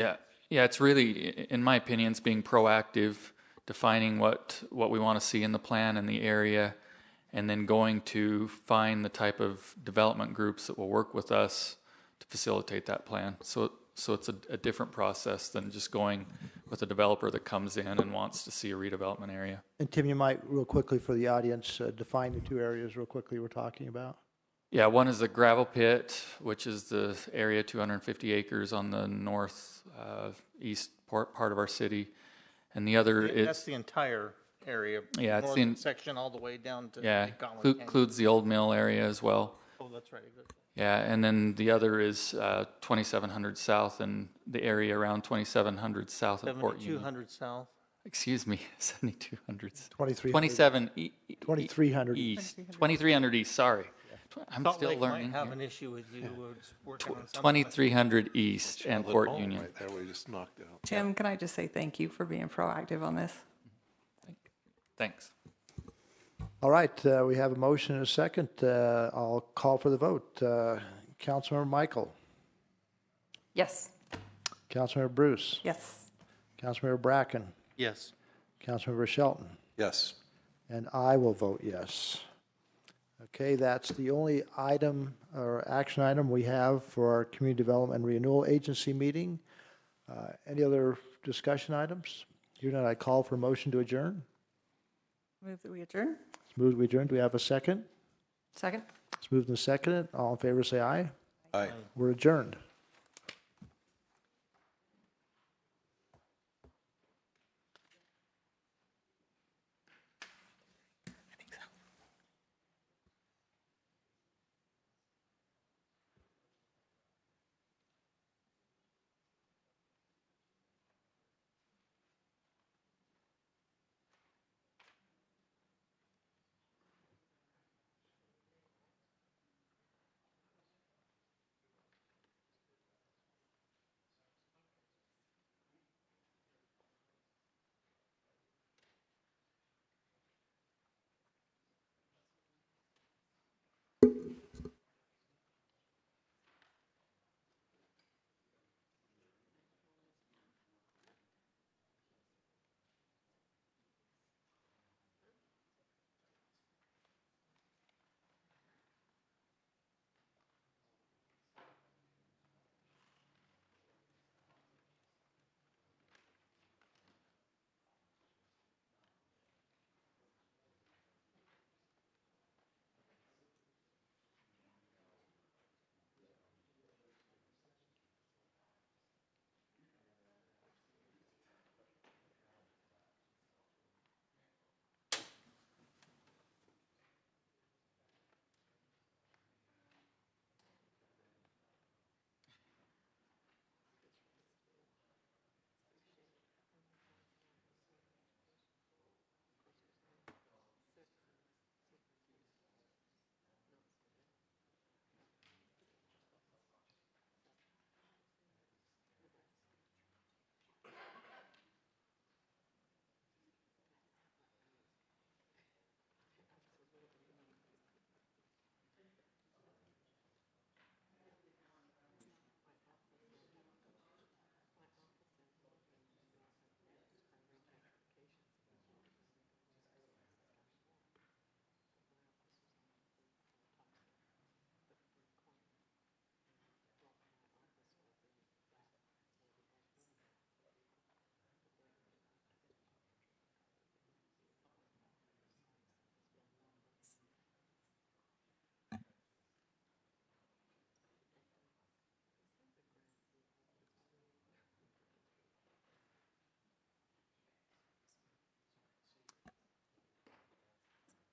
Yeah, yeah, it's really, in my opinion, it's being proactive, defining what we want to see in the plan and the area, and then going to find the type of development groups that will work with us to facilitate that plan. So it's a different process than just going with a developer that comes in and wants to see a redevelopment area. And Tim, you might, real quickly for the audience, define the two areas real quickly we're talking about. Yeah, one is the gravel pit, which is the area 250 acres on the north east part of our city, and the other is That's the entire area. Yeah, it's northern in- section all the way down to yeah Cottonwood Canyon. includes the old mill area as well. Oh, that's right. Yeah, and then the other is 2700 south and the area around 2700 south of Port Union. 7200 south. Excuse me, 7200. 2300. 2300 east. 2300 east, sorry. I'm Salt still Lake learning. might have here. an issue with you. We're just working on something. 2300 east and Charlotte Port Ball Union. Right there, we just knocked out. Tim, can I just say thank you for being proactive on this? Thanks. All right, we have a motion and a second. I'll call for the vote. Councilmember Michael, Yes. Councilmember Bruce, Yes. Councilmember Bracken, Yes. Councilmember Shelton, Yes. and I will vote yes. Okay, that's the only item or action item we have for our Community Development and Renewal Agency meeting. Any other discussion items? Here now, I call for a motion to adjourn. Move that we adjourn. It's moved, we adjourn. Do we have a second? Second. It's moved and seconded. All in favor, say aye. Aye. We're adjourned.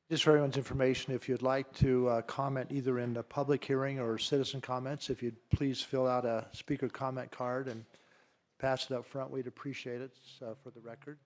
Just for everyone's information, if you'd like to comment either in the public hearing or citizen comments, if you'd please fill out a speaker comment card and pass it up front, we'd appreciate it for the record.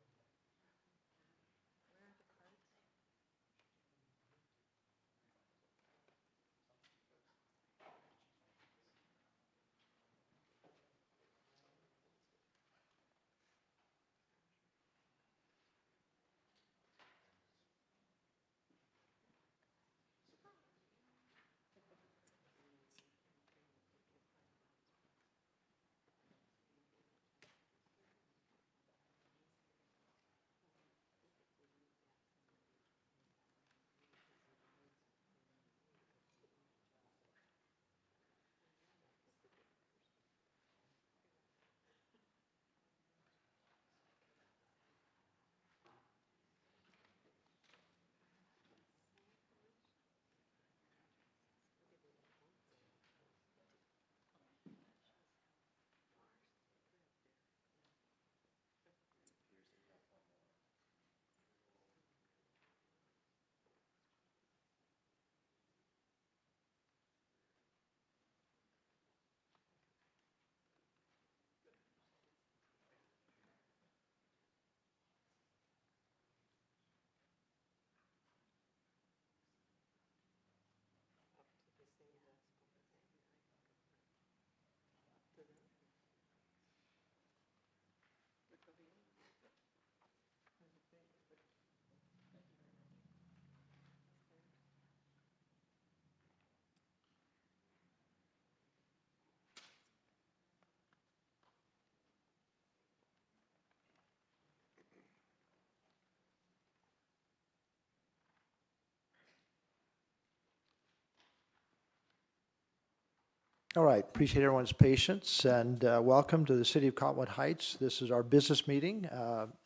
All right, appreciate everyone's patience, and welcome to the City of Cottonwood Heights. This is our business meeting.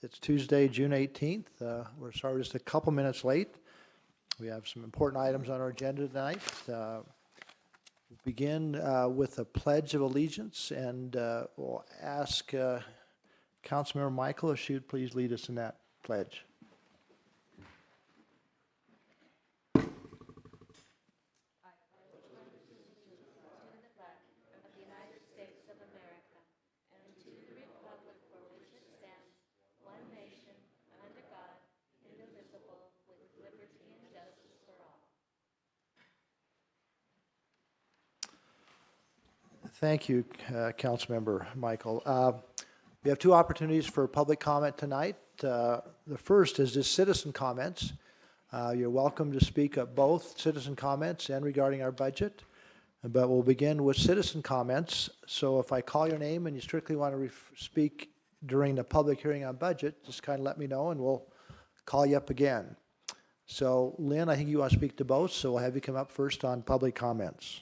It's Tuesday, June 18th. We're sorry just a couple minutes late. We have some important items on our agenda tonight. We'll begin with a Pledge of Allegiance, and we'll ask Councilmember Michael if she would please lead us in that pledge. Thank you, Councilmember Michael. We have two opportunities for public comment tonight. The first is just citizen comments. You're welcome to speak at both citizen comments and regarding our budget, but we'll begin with citizen comments. So if I call your name and you strictly want to speak during the public hearing on budget, just kind of let me know and we'll call you up again. So Lynn, I think you want to speak to both, so we'll have you come up first on public comments.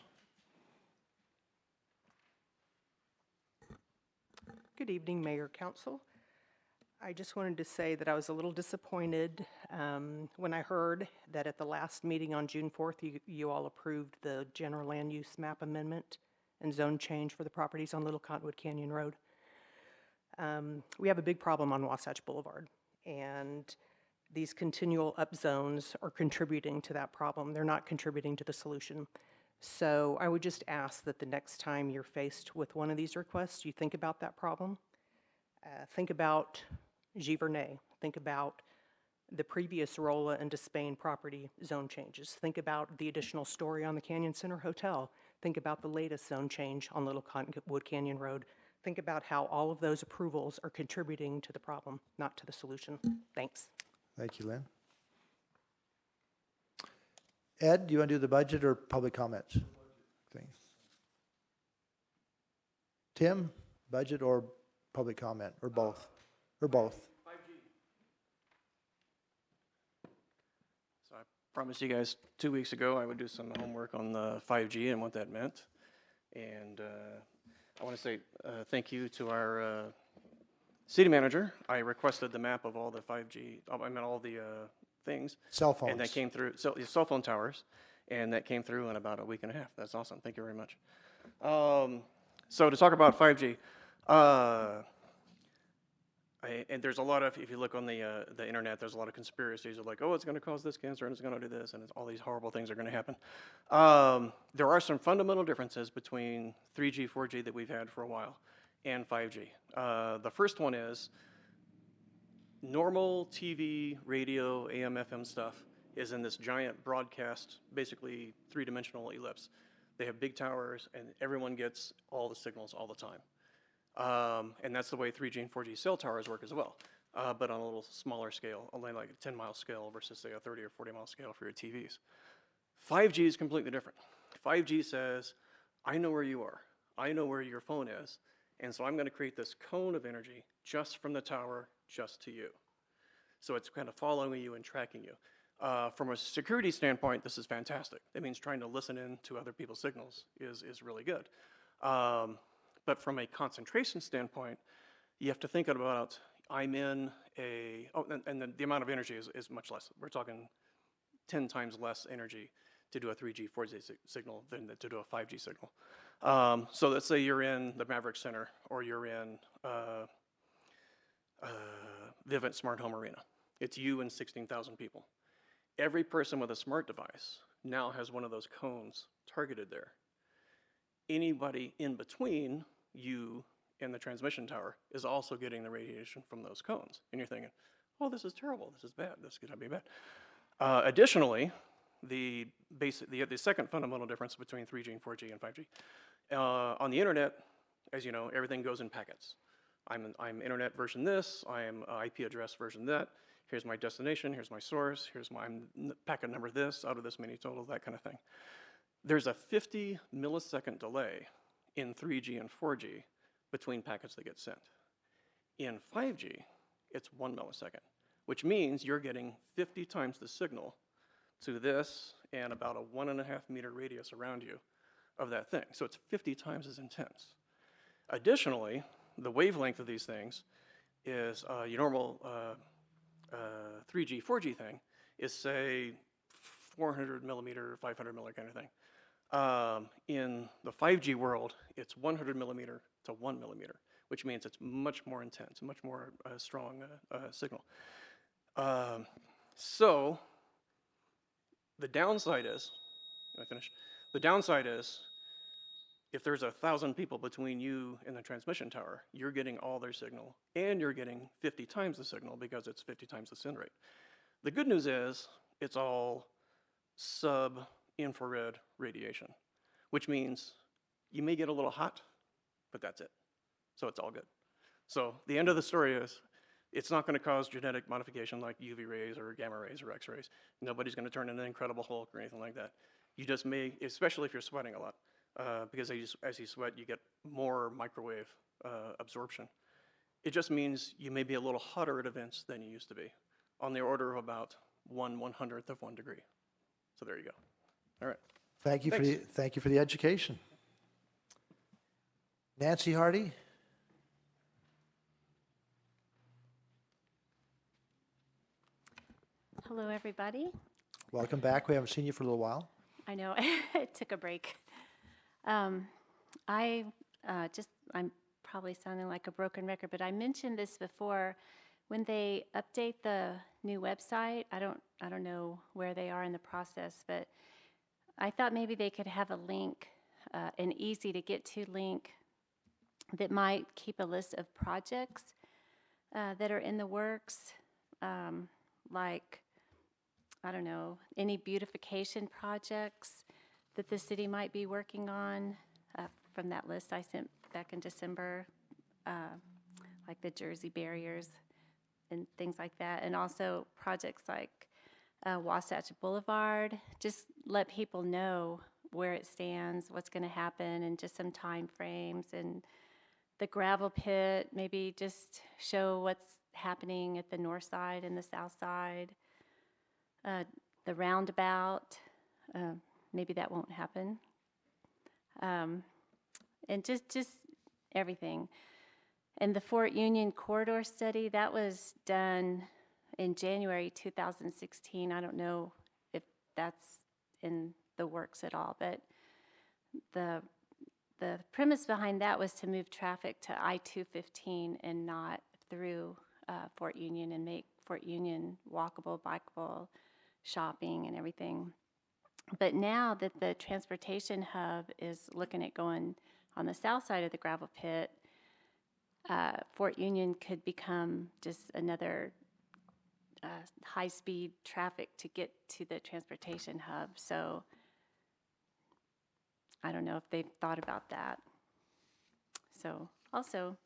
Good evening, Mayor, Council. I just wanted to say that I was a little disappointed when I heard that at the last meeting on June 4th, you all approved the general land use map amendment and zone change for the properties on Little Cottonwood Canyon Road. We have a big problem on Wasatch Boulevard, and these continual upzones are contributing to that problem. They're not contributing to the solution. So I would just ask that the next time you're faced with one of these requests, you think about that problem. Think about Giverny. Think about the previous Rolla and Despain property zone changes. Think about the additional story on the Canyon Center Hotel. Think about the latest zone change on Little Cottonwood Canyon Road. Think about how all of those approvals are contributing to the problem, not to the solution. Thanks. Thank you, Lynn. Ed, do you want to do the budget or public comments? Thanks. Tim, budget or public comment, or both? Or both? 5G. So I promised you guys 2 weeks ago I would do some homework on the 5G and what that meant. And I want to say thank you to our city manager. I requested the map of all the 5G, all the things. Cell phones. And that came through, cell phone towers, and that came through in about a week and a half. That's awesome. Thank you very much. So to talk about 5G, and there's a lot of, if you look on the internet, there's a lot of conspiracies of like, oh, it's going to cause this cancer, and it's going to do this, and all these horrible things are going to happen. There are some fundamental differences between 3G, 4G that we've had for a while and 5G. The first one is normal TV, radio, AM, FM stuff is in this giant broadcast, basically three-dimensional ellipse. They have big towers, and everyone gets all the signals all the time. And that's the way 3G and 4G cell towers work as well, but on a little smaller scale, only like a 10-mile scale versus, say, a 30 or 40-mile scale for your TVs. 5G is completely different. 5G says, I know where you are. I know where your phone is, and so I'm going to create this cone of energy just from the tower, just to you. So it's kind of following you and tracking you. From a security standpoint, this is fantastic. That means trying to listen in to other people's signals is really good. But from a concentration standpoint, you have to think about, I'm in a, and the amount of energy is much less. We're talking 10 times less energy to do a 3G, 4G signal than to do a 5G signal. So let's say you're in the Maverick Center, or you're in Vivint Smart Home Arena. It's you and 16,000 people. Every person with a smart device now has one of those cones targeted there. Anybody in between you and the transmission tower is also getting the radiation from those cones. And you're thinking, oh, this is terrible, this is bad, this is gonna be bad. Additionally, the second fundamental difference between 3G and 4G and 5G, on the internet, as you know, everything goes in packets. I'm internet version this, I'm IP address version that, here's my destination, here's my source, here's my packet number this, out of this many total, that kind of thing. There's a 50 millisecond delay in 3G and 4G between packets that get sent. In 5G, it's 1 millisecond, which means you're getting 50 times the signal to this and about a 1.5 meter radius around you of that thing. So it's 50 times as intense. Additionally, the wavelength of these things is your normal 3G, 4G thing is, say, 400 millimeter, 500 millimeter kind of thing. In the 5G world, it's 100 millimeter to 1 millimeter, which means it's much more intense, much more strong signal. So the downside is, I finish? The downside is, if there's 1,000 people between you and the transmission tower, you're getting all their signal, and you're getting 50 times the signal because it's 50 times the send rate. The good news is, it's all sub-infrared radiation, which means you may get a little hot, but that's it. So it's all good. So the end of the story is, it's not going to cause genetic modification like UV rays or gamma rays or X-rays. Nobody's going to turn into an Incredible Hulk or anything like that. You just may, especially if you're sweating a lot, because as you sweat, you get more microwave absorption. It just means you may be a little hotter at events than you used to be, on the order of about 1/100th of 1 degree. So there you go. All right. Thank you Thanks. for the education. Nancy Hardy? Hello, everybody. Welcome back. We haven't seen you for a little while. I know, it took a break. I'm probably sounding like a broken record, but I mentioned this before. When they update the new website, I don't know where they are in the process, but I thought maybe they could have a link, an easy to get to link that might keep a list of projects that are in the works, like, I don't know, any beautification projects that the city might be working on from that list I sent back in December, like the Jersey barriers and things like that. And also projects like Wasatch Boulevard. Just let people know where it stands, what's going to happen, and just some time frames. And the gravel pit, maybe just show what's happening at the north side and the south side. The roundabout, maybe that won't happen. And just everything. And the Fort Union corridor study, that was done in January 2016. I don't know if that's in the works at all, but the premise behind that was to move traffic to I-215 and not through Fort Union, and make Fort Union walkable, bikeable, shopping and everything. But now that the transportation hub is looking at going on the south side of the gravel pit, Fort Union could become just another high-speed traffic to get to the transportation hub. So I don't know if they've thought about that. So also,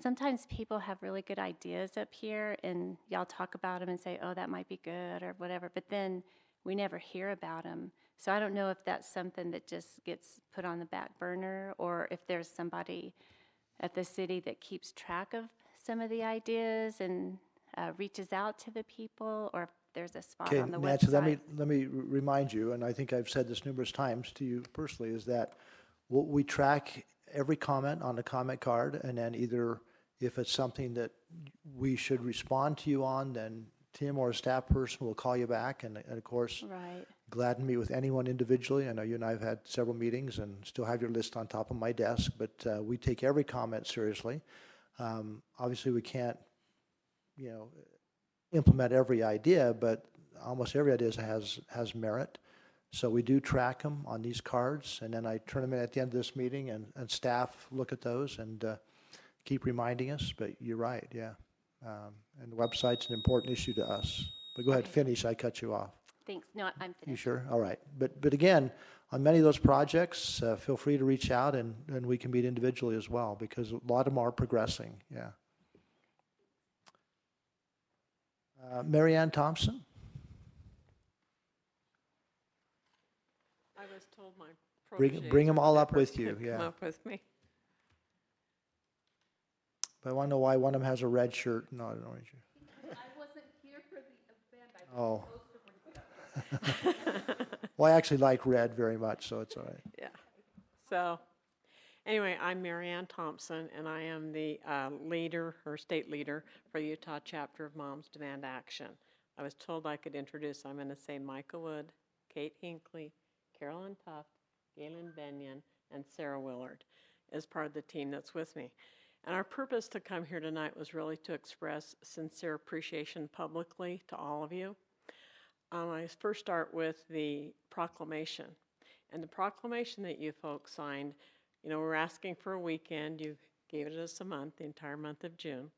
sometimes people have really good ideas up here, and y'all talk about them and say, oh, that might be good or whatever, but then we never hear about them. So I don't know if that's something that just gets put on the back burner, or if there's somebody at the city that keeps track of some of the ideas and reaches out to the people, or if there's a spot on the Nancy, website. let me remind you, and I think I've said this numerous times to you personally, is that we track every comment on the comment card, and then either if it's something that we should respond to you on, then Tim or a staff person will call you back, and of course, Right. glad to meet with anyone individually. I know you and I have had several meetings and still have your list on top of my desk, but we take every comment seriously. Obviously, we can't, implement every idea, but almost every idea has merit. So we do track them on these cards, and then I turn them in at the end of this meeting, and staff look at those and keep reminding us. But you're right, yeah. And the website's an important issue to us. But go ahead, Okay. finish. I cut you off. Thanks. No, I'm You finished. sure? All right. But again, on many of those projects, feel free to reach out, and we can meet individually as well, because a lot of them are progressing, yeah. Mary Ann Thompson? I was told my protege. Bring them all up would with you, come yeah. up with me. But I want to know why one of them has a red shirt. No, I don't know. I wasn't here for the event. Oh. I was supposed to bring stuff. Well, I actually like red very much, so it's all right. Yeah. So, anyway, I'm Mary Ann Thompson, and I am the leader, or state leader, for the Utah chapter of Moms Demand Action. I was told I could introduce, I'm going to say Micah Wood, Kate Hinckley, Carolyn Tuft, Galen Benyon, and Sarah Willard as part of the team that's with me. And our purpose to come here tonight was really to express sincere appreciation publicly to all of you. I first start with the proclamation. And the proclamation that you folks signed, you know, we're asking for a weekend. You gave it us a month, the entire month of June,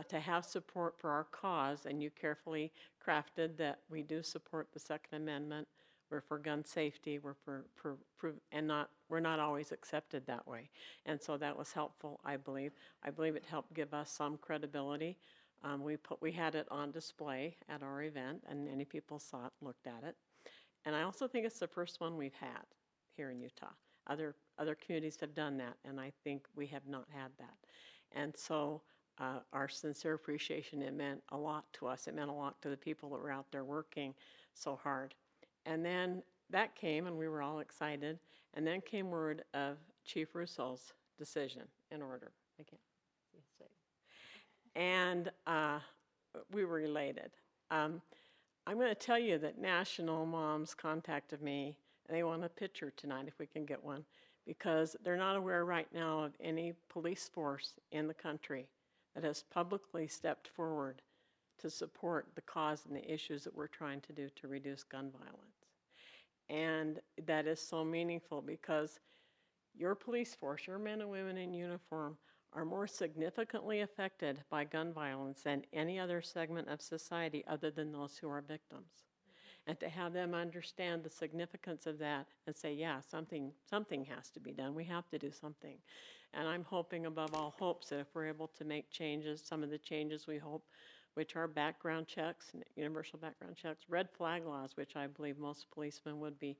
to have support for our cause. And you carefully crafted that we do support the Second Amendment. We're for gun safety. We're we're not always accepted that way. And so that was helpful, I believe. I believe it helped give us some credibility. We had it on display at our event, and many people saw it, looked at it. And I also think it's the first one we've had here in Utah. Other communities have done that, and I think we have not had that. And so our sincere appreciation, it meant a lot to us. It meant a lot to the people that were out there working so hard. And then that came, and we were all excited. And then came word of Chief Russo's decision in order. I can't say. And we were elated. I'm going to tell you that National Moms contacted me, and they want a picture tonight if we can get one, because they're not aware right now of any police force in the country that has publicly stepped forward to support the cause and the issues that we're trying to do to reduce gun violence. And that is so meaningful because your police force, your men and women in uniform, are more significantly affected by gun violence than any other segment of society other than those who are victims. And to have them understand the significance of that and say, yeah, something has to be done. We have to do something. And I'm hoping above all hopes that if we're able to make changes, some of the changes we hope, which are background checks, universal background checks, red flag laws, which I believe most policemen would be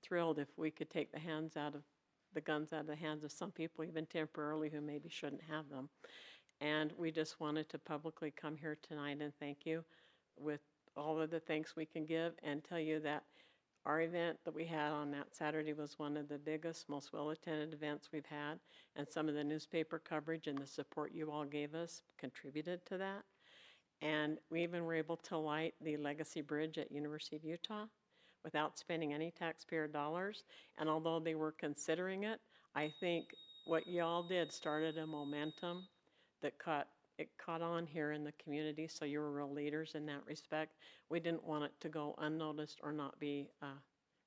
thrilled if we could take the guns out of the hands of some people, even temporarily, who maybe shouldn't have them. And we just wanted to publicly come here tonight and thank you with all of the thanks we can give and tell you that our event that we had on that Saturday was one of the biggest, most well-attended events we've had, and some of the newspaper coverage and the support you all gave us contributed to that. And we even were able to light the Legacy Bridge at University of Utah without spending any taxpayer dollars. And although they were considering it, I think what y'all did started a momentum that caught on here in the community, so you were real leaders in that respect. We didn't want it to go unnoticed or not be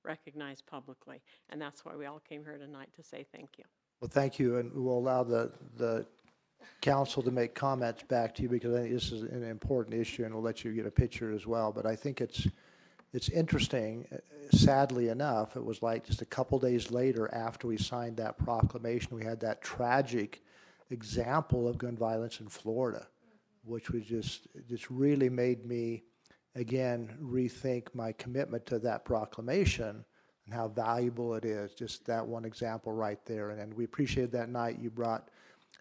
recognized publicly. And that's why we all came here tonight to say thank you. Well, thank you, and we'll allow the council to make comments back to you because I think this is an important issue, and we'll let you get a picture as well. But I think it's interesting. Sadly enough, it was like just a couple days later after we signed that proclamation, we had that tragic example of gun violence in Florida, which was just really made me, again, rethink my commitment to that proclamation and how valuable it is. Just that one example right there. And we appreciate that night you brought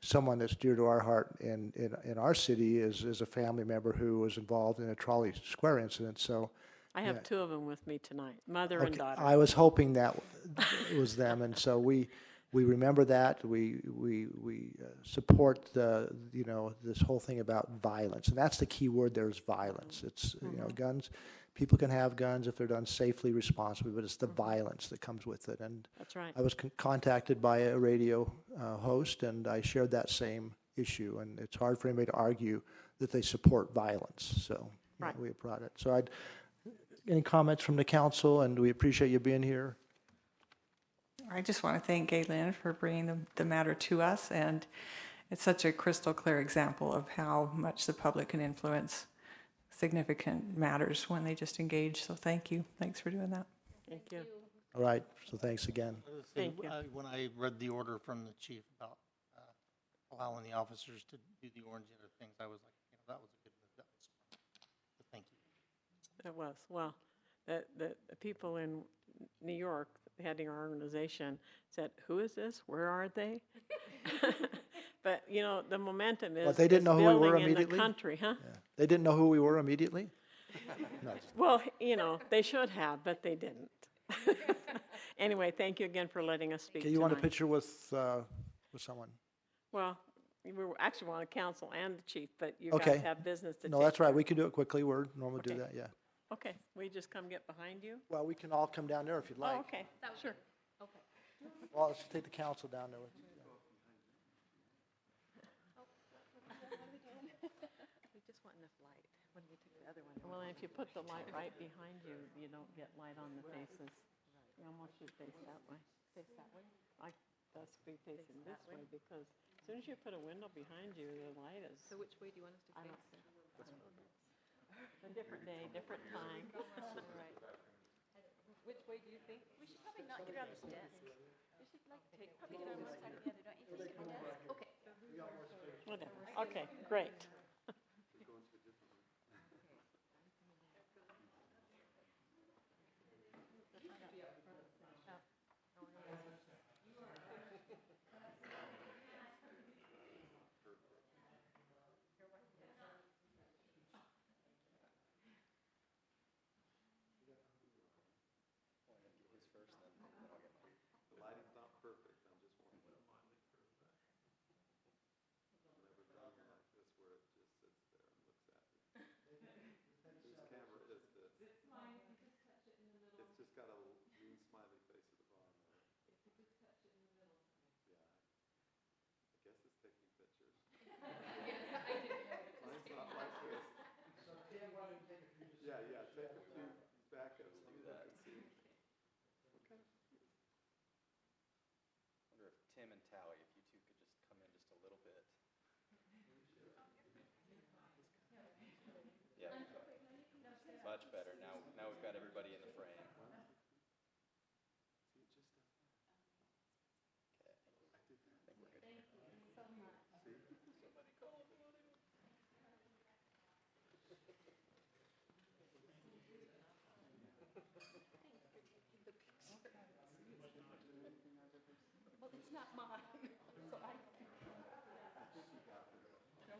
someone that's dear to our heart in our city is a family member who was involved in a Trolley Square incident. So I have two of them with me tonight, mother and daughter. I was hoping that it was them, and so we remember that. We support this whole thing about violence, and that's the key word. There's violence. It's guns. People can have guns if they're done safely, responsibly, but it's the violence that comes with it. And that's right. I was contacted by a radio host, and I shared that same issue. And it's hard for anybody to argue that they support violence. So right. We applaud it. So any comments from the council, and we appreciate you being here. I just want to thank Galen for bringing the matter to us, and it's such a crystal clear example of how much the public can influence significant matters when they just engage. So thank you. Thanks for doing that. Thank you. All right, so thanks again. Thank you. When I read the order from the chief about allowing the officers to do the orange and other things, I was like, that was a good move. That was smart. So thank you. It was. Well, the people in New York heading our organization said, who is this? Where are they? But, the momentum is But they didn't know who we were building in the immediately? country, huh? Yeah. They didn't know who we were immediately? Well, they should have, but they didn't. Anyway, thank you again for letting us speak Okay, you want a tonight. picture with someone? Well, we actually want a council and the chief, but you Okay. guys have business to No, take that's right. care We can do it quickly. We're normally do Okay. that, yeah. of. Okay, we just come get behind you? Well, we can all come down there if you'd like. Oh, okay, sure. Well, let's take the council down there with you. We just want enough light when we took the other one. Well, and if you put the light right behind you, you don't get light on the faces. You almost should face that way. Face that way? Like, that's be facing this way, because as soon as you put a window behind you, the light is. So which way do you want us to face? A different day, different time. Which way do you think? We should probably not get out of this desk. We should probably get on one side or the other, don't you think, on the desk? Okay. Whatever. Okay, great. Wonder if Tim and Tally, if you two could just come in just a little bit. Yeah, much better. Now we've got everybody in the frame. Okay, I think we're good. Thank you so much. Somebody call him on it. Well, it's not mine, so I.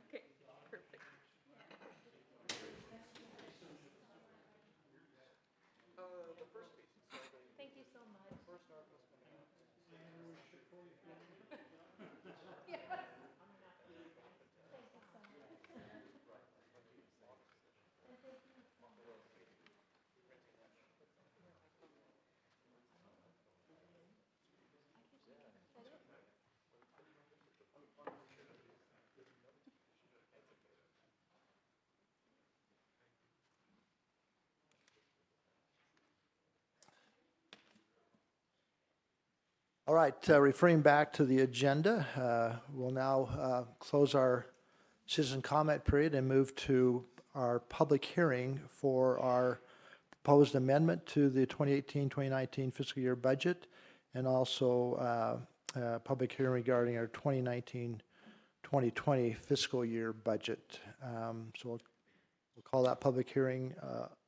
Okay, perfect. Thank you so much. All right, referring back to the agenda, we'll now close our citizen comment period and move to our public hearing for our proposed amendment to the 2018-2019 fiscal year budget, and also public hearing regarding our 2019-2020 fiscal year budget. So we'll call that public hearing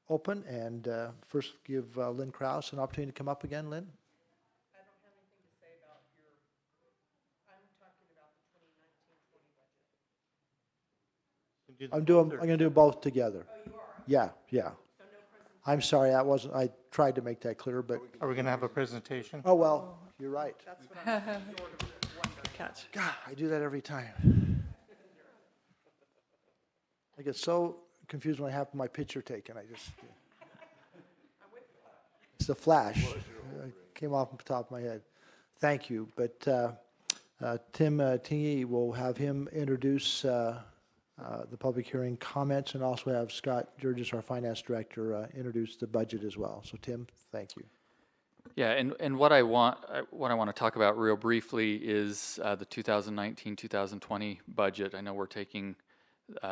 open, and first give Lynn Krause an opportunity to come up again. Lynn? I don't have anything to say about I'm talking about the 2019-20 budget. I'm going to do both together. Oh, you are? Yeah. I'm sorry, I tried to make that clear, but, Are we going to have a presentation? oh, well, you're right. That's what I'm sort of wondering. Catch. God, I do that every time. I get so confused when I have my picture taken, it's a flash. It came off the top of my head. Thank you, but Tim Tingy, will have him introduce the public hearing comments, and also have Scott Georges, our finance director, introduce the budget as well. So Tim, thank you. Yeah, and what I want to talk about real briefly is the 2019-2020 budget. I know we're taking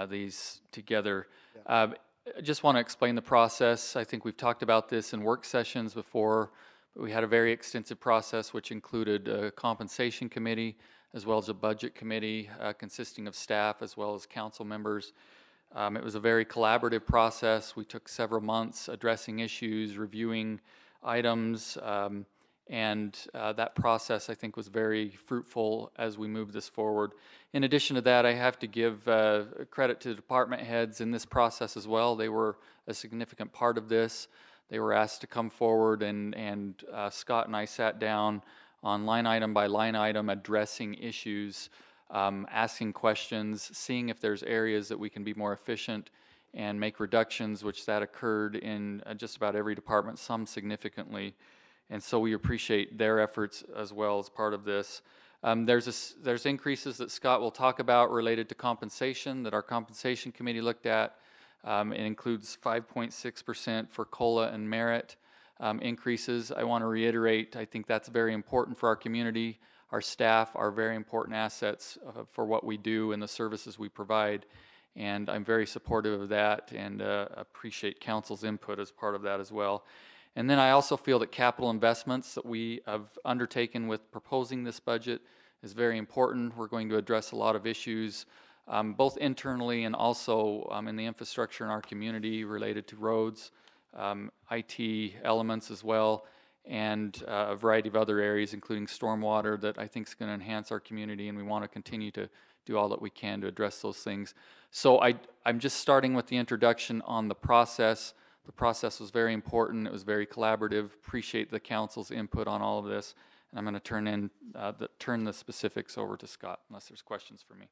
these together. I just want to explain the process. I think we've talked about this in work sessions before, but we had a very extensive process which included a compensation committee as well as a budget committee consisting of staff as well as council members. It was a very collaborative process. We took several months addressing issues, reviewing items, And that process, I think, was very fruitful as we moved this forward. In addition to that, I have to give credit to the department heads in this process as well. They were a significant part of this. They were asked to come forward, and Scott and I sat down on line item by line item, addressing issues, asking questions, seeing if there's areas that we can be more efficient and make reductions, which that occurred in just about every department, some significantly. And so we appreciate their efforts as well as part of this. There's increases that Scott will talk about related to compensation that our compensation committee looked at. It includes 5.6% for COLA and merit increases. I want to reiterate, I think that's very important for our community. Our staff are very important assets for what we do and the services we provide. And I'm very supportive of that, and appreciate council's input as part of that as well. And then I also feel that capital investments that we have undertaken with proposing this budget is very important. We're going to address a lot of issues, both internally and also in the infrastructure in our community related to roads, IT elements as well, and a variety of other areas, including stormwater, that I think is going to enhance our community, and we want to continue to do all that we can to address those things. So I'm just starting with the introduction on the process. The process was very important. It was very collaborative. Appreciate the council's input on all of this. And I'm going to turn the specifics over to Scott, unless there's questions for me.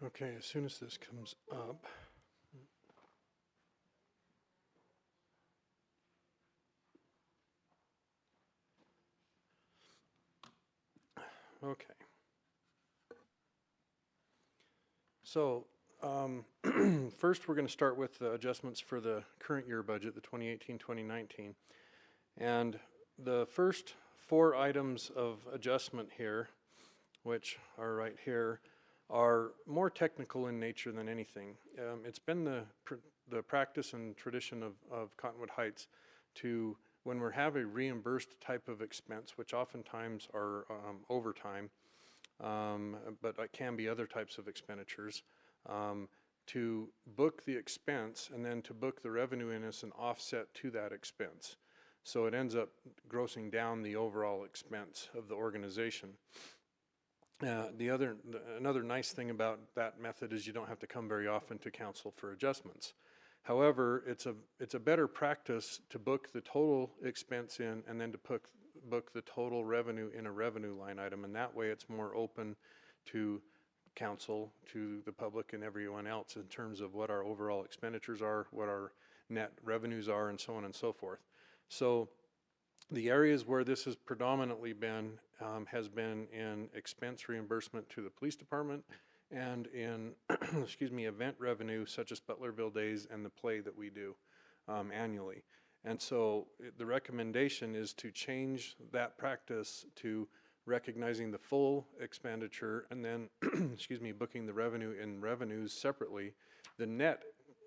Okay, as soon as this comes up. Okay. So, first we're going to start with the adjustments for the current year budget, the 2018-2019. And the first 4 items of adjustment here, which are right here, are more technical in nature than anything. It's been the practice and tradition of Cottonwood Heights to, when we have a reimbursed type of expense, which oftentimes are overtime, but it can be other types of expenditures, to book the expense and then to book the revenue in as an offset to that expense. So it ends up grossing down the overall expense of the organization. Another nice thing about that method is you don't have to come very often to council for adjustments. However, it's a better practice to book the total expense in and then to book the total revenue in a revenue line item, and that way it's more open to council, to the public and everyone else in terms of what our overall expenditures are, what our net revenues are, and so on and so forth. So the areas where this has predominantly been has been in expense reimbursement to the police department and in event revenue such as Butlerville Days and the play that we do annually. And so the recommendation is to change that practice to recognizing the full expenditure and then booking the revenue in revenues separately. The net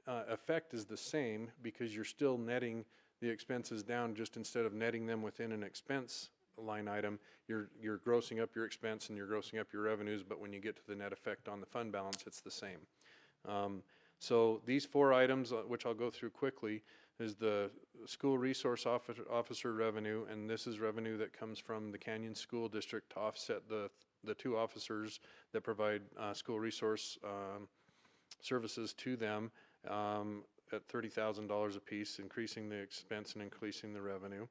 effect is the same because you're still netting the expenses down. Just instead of netting them within an expense line item, you're grossing up your expense and you're grossing up your revenues, but when you get to the net effect on the fund balance, it's the same. So these 4 items, which I'll go through quickly, is the school resource officer revenue, and this is revenue that comes from the Canyon School District to offset the 2 officers that provide school resource services to them at $30,000 apiece, increasing the expense and increasing the revenue.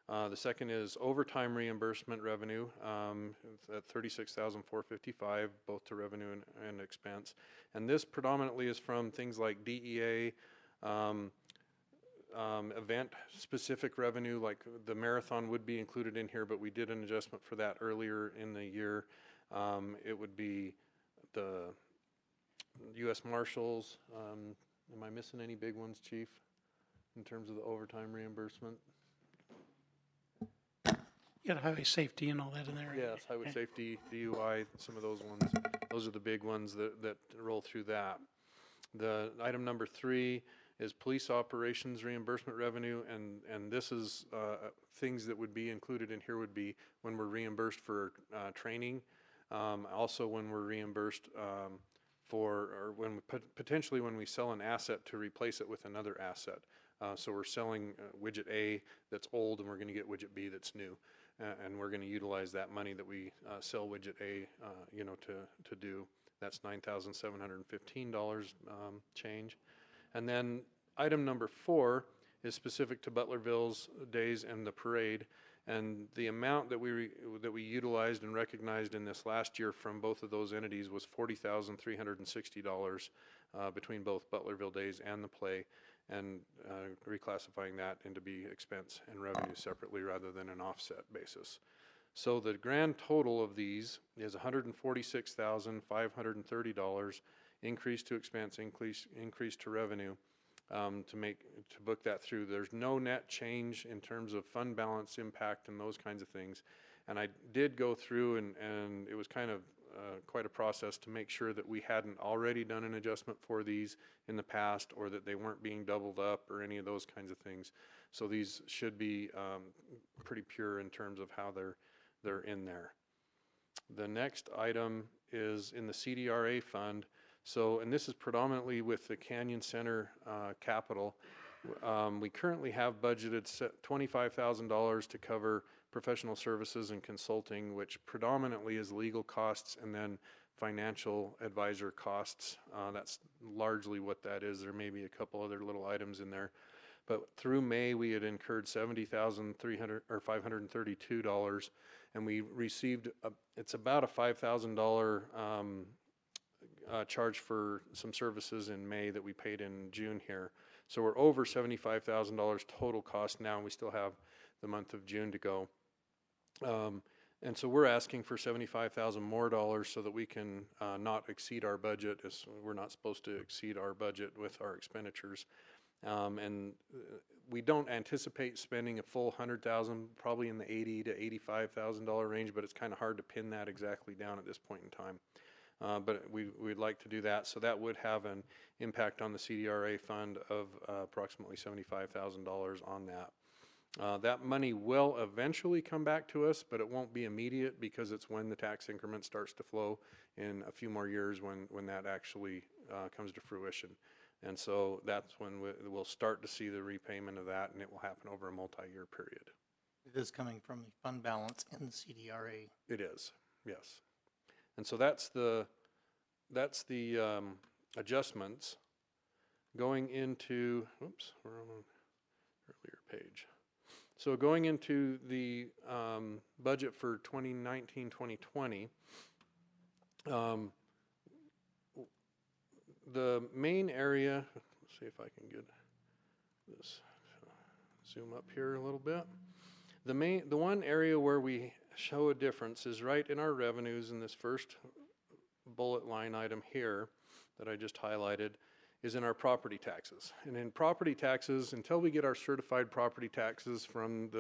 The second is overtime reimbursement revenue at $36,455, both to revenue and expense. And this predominantly is from things like DEA, event-specific revenue, like the marathon would be included in here, but we did an adjustment for that earlier in the year. It would be the U.S. Marshals. Am I missing any big ones, Chief, in terms of the overtime reimbursement? You got highway safety and all that in there. Yes, highway safety, DUI, some of those ones. Those are the big ones that roll through that. The item number 3 is police operations reimbursement revenue, and this is things that would be included in here would be when we're reimbursed for training, also when we're reimbursed or when we potentially when we sell an asset to replace it with another asset. So we're selling widget A that's old, and we're going to get widget B that's new, and we're going to utilize that money that we sell widget A, to do. That's $9,715 change. And then item number 4 is specific to Butlerville's days and the parade, and the amount that we utilized and recognized in this last year from both of those entities was $40,360 between both Butlerville days and the play, and reclassifying that into be expense and revenue separately rather than an offset basis. So the grand total of these is $146,530 increase to expense, increase to revenue, to book that through. There's no net change in terms of fund balance impact and those kinds of things. And I did go through and it was kind of quite a process to make sure that we hadn't already done an adjustment for these in the past, or that they weren't being doubled up or any of those kinds of things. So these should be pretty pure in terms of how they're in there. The next item is in the CDRA fund. So, and this is predominantly with the Canyon Center capital. We currently have budgeted $25,000 to cover professional services and consulting, which predominantly is legal costs and then financial advisor costs. That's largely what that is. There may be a couple other little items in there. But through May, we had incurred $70,532, and we received it's about a $5,000 charge for some services in May that we paid in June here. So we're over $75,000 total cost now, and we still have the month of June to go. And so we're asking for $75,000 more dollars so that we can not exceed our budget, as we're not supposed to exceed our budget with our expenditures. And we don't anticipate spending a full $100,000, probably in the $80,000 to $85,000 range, but it's kind of hard to pin that exactly down at this point in time. But we'd like to do that, so that would have an impact on the CDRA fund of approximately $75,000 on that. That money will eventually come back to us, but it won't be immediate, because it's when the tax increment starts to flow in a few more years when that actually comes to fruition. And so that's when we'll start to see the repayment of that, and it will happen over a multi-year period. It is coming from the fund balance in the CDRA. It is, yes. And so that's the adjustments. Going into, oops, we're on an earlier page. So going into the budget for 2019-2020, the main area, let's see if I can get this, zoom up here a little bit. The one area where we show a difference is right in our revenues in this first bullet line item here that I just highlighted, is in our property taxes. And in property taxes, until we get our certified property taxes from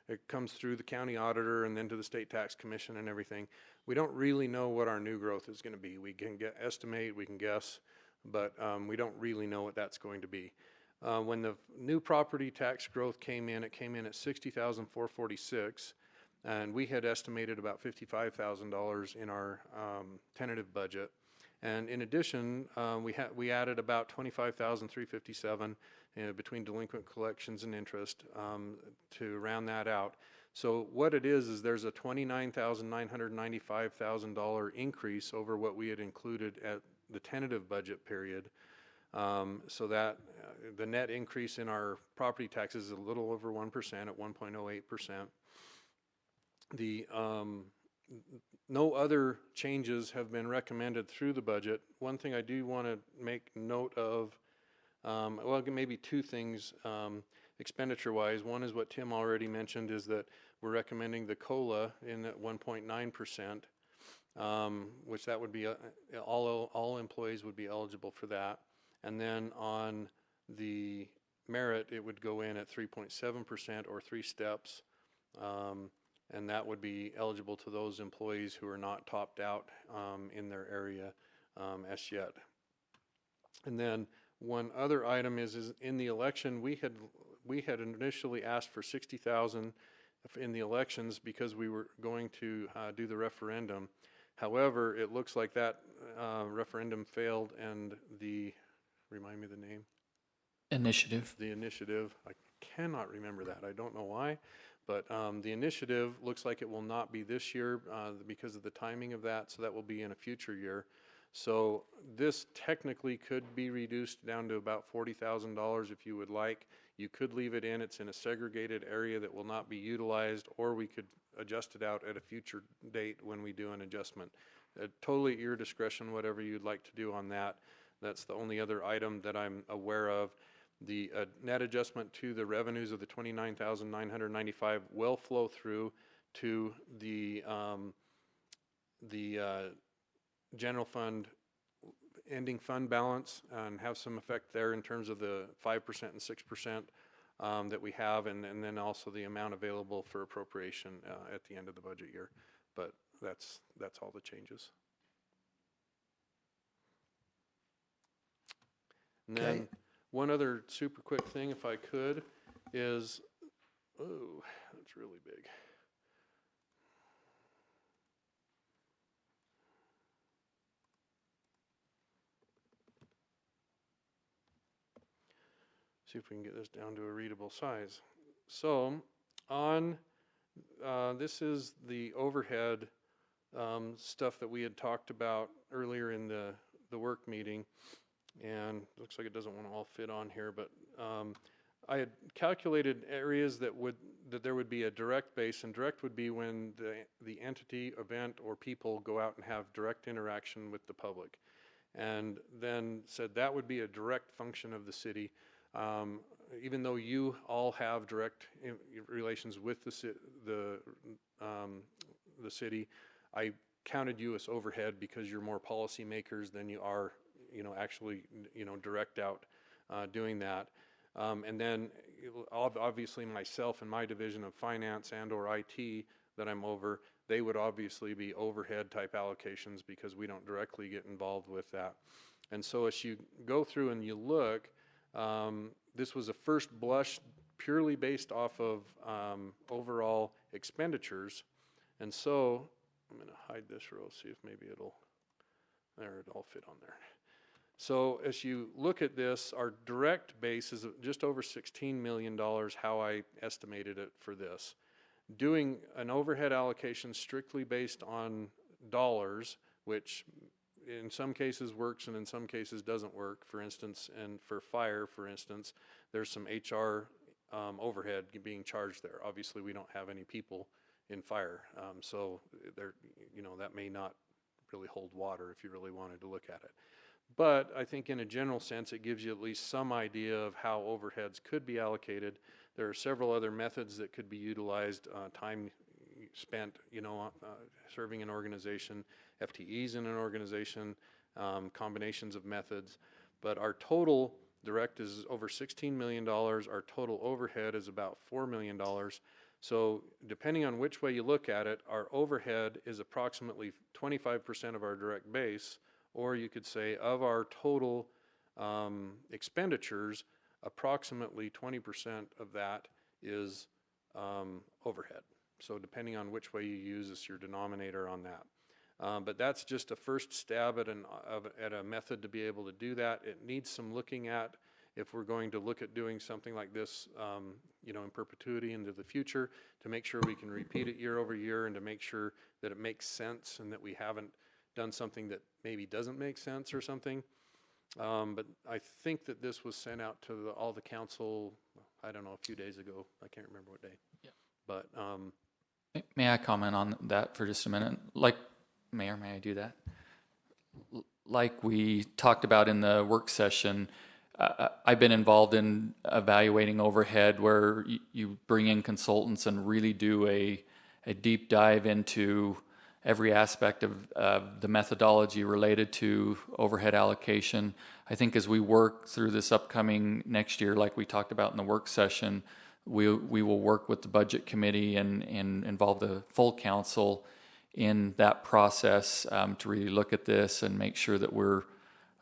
it comes through the county auditor and then to the state tax commission and everything, we don't really know what our new growth is going to be. We can estimate, we can guess, but we don't really know what that's going to be. When the new property tax growth came in, it came in at $60,446, and we had estimated about $55,000 in our tentative budget. And in addition, we added about $25,357 between delinquent collections and interest to round that out. So what it is there's a $29,995,000 increase over what we had included at the tentative budget period. So that the net increase in our property taxes is a little over 1% at 1.08%. The no other changes have been recommended through the budget. One thing I do want to make note of, well, maybe two things expenditure-wise. One is what Tim already mentioned, is that we're recommending the COLA in at 1.9%, which that would be all employees would be eligible for that. And then on the merit, it would go in at 3.7% or 3 steps. And that would be eligible to those employees who are not topped out in their area as yet. And then one other item is in the election, we had initially asked for 60,000 in the elections because we were going to do the referendum. However, it looks like that referendum failed, and remind me the name? Initiative. The initiative, I cannot remember that. I don't know why, but the initiative looks like it will not be this year because of the timing of that, so that will be in a future year. So this technically could be reduced down to about $40,000 if you would like. You could leave it in. It's in a segregated area that will not be utilized, or we could adjust it out at a future date when we do an adjustment. Totally at your discretion, whatever you'd like to do on that. That's the only other item that I'm aware of. The net adjustment to the revenues of the $29,995 will flow through to the general fund ending fund balance and have some effect there in terms of the 5% and 6% that we have, and then also the amount available for appropriation at the end of the budget year. But that's all the changes. And then one other super quick thing, if I could, is, oh, that's really big. See if we can get this down to a readable size. So on, this is the overhead stuff that we had talked about earlier in the work meeting. And looks like it doesn't want to all fit on here, but I had calculated areas that there would be a direct base, and direct would be when the entity, event, or people go out and have direct interaction with the public. And then said that would be a direct function of the city. Even though you all have direct relations with the city, I counted you as overhead because you're more policymakers than you are, actually, direct out doing that. And then obviously myself and my division of finance and or IT that I'm over, they would obviously be overhead type allocations because we don't directly get involved with that. And so as you go through and you look, this was a first blush purely based off of overall expenditures. And so I'm going to hide this row, see if maybe it'll fit on there. So as you look at this, our direct base is just over $16 million, how I estimated it for this. Doing an overhead allocation strictly based on dollars, which in some cases works and in some cases doesn't work. For instance, and for fire, for instance, there's some HR overhead being charged there. Obviously, we don't have any people in fire, so there, that may not really hold water if you really wanted to look at it. But I think in a general sense, it gives you at least some idea of how overheads could be allocated. There are several other methods that could be utilized, time spent, serving an organization, FTEs in an organization, combinations of methods. But our total direct is over $16 million. Our total overhead is about $4 million. So depending on which way you look at it, our overhead is approximately 25% of our direct base, or you could say of our total expenditures, approximately 20% of that is overhead. So depending on which way you use as your denominator on that. But that's just a first stab at a method to be able to do that. It needs some looking at if we're going to look at doing something like this, in perpetuity into the future, to make sure we can repeat it year over year and to make sure that it makes sense and that we haven't done something that maybe doesn't make sense or something. But I think that this was sent out to all the council, I don't know, a few days ago. I can't remember what day. Yeah. But may I comment on that for just a minute? Mayor, may I do that? Like we talked about in the work session, I've been involved in evaluating overhead where you bring in consultants and really do a deep dive into every aspect of the methodology related to overhead allocation. I think as we work through this upcoming next year, like we talked about in the work session, we will work with the budget committee and involve the full council in that process to really look at this and make sure that we're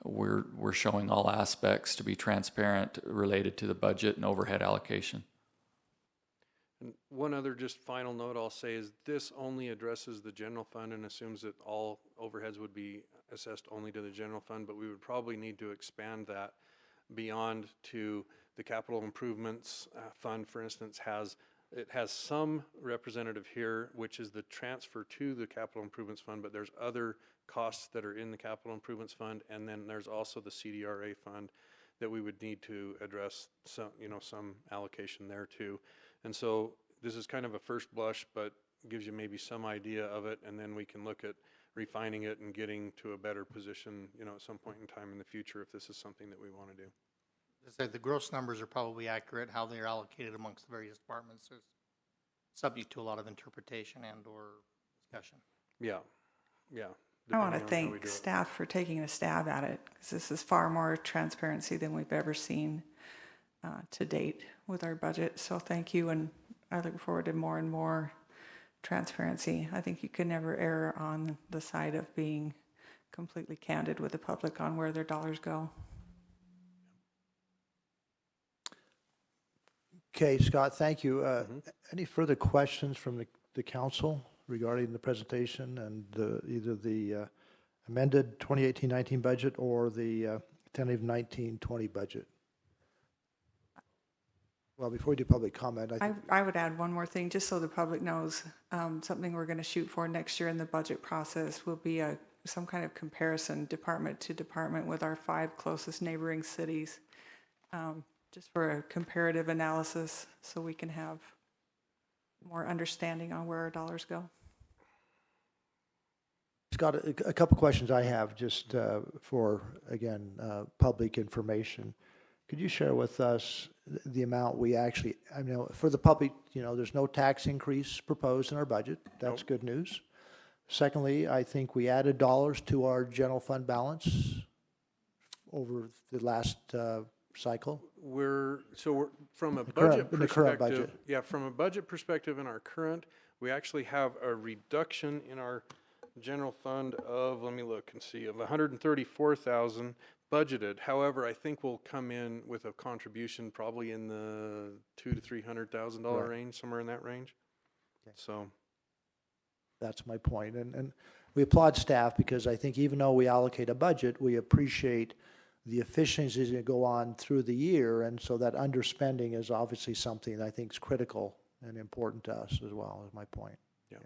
we're showing all aspects to be transparent related to the budget and overhead allocation. And one other just final note I'll say is this only addresses the general fund and assumes that all overheads would be assessed only to the general fund, but we would probably need to expand that beyond to the capital improvements fund, for instance, it has some representative here, which is the transfer to the capital improvements fund, but there's other costs that are in the capital improvements fund, and then there's also the CDRA fund that we would need to address some, some allocation there too. And so this is kind of a first blush, but gives you maybe some idea of it, and then we can look at refining it and getting to a better position, at some point in time in the future if this is something that we want to do. So the gross numbers are probably accurate. How they are allocated amongst the various departments is subject to a lot of interpretation and or discussion. Yeah. I want to depending on how we thank do it. staff for taking a stab at it, because this is far more transparency than we've ever seen to date with our budget. So thank you, and I look forward to more and more transparency. I think you can never err on the side of being completely candid with the public on where their dollars go. Okay, Scott, thank you. Any further questions from the council regarding the presentation and either the amended 2018-19 budget or the tentative 19-20 budget? Well, before we do public comment, I would add one more thing, just so the public knows, something we're going to shoot for next year in the budget process will be some kind of comparison department to department with our 5 closest neighboring cities, just for a comparative analysis so we can have more understanding on where our dollars go. Scott, a couple questions I have just for, again, public information. Could you share with us the amount we actually, for the public, there's no tax increase proposed in our budget. That's Nope. good news. Secondly, I think we added dollars to our general fund balance over the last cycle. We're from a The budget current- in the current perspective. budget. Yeah, from a budget perspective in our current, we actually have a reduction in our general fund of, let me look and see, of 134,000 budgeted. However, I think we'll come in with a contribution probably in the $200,000 to $300,000 Right. range, somewhere in that range. Okay. So That's my point. And we applaud staff because I think even though we allocate a budget, we appreciate the efficiencies that go on through the year. And so that underspending is obviously something that I think is critical and important to us as well, is my point. Yeah.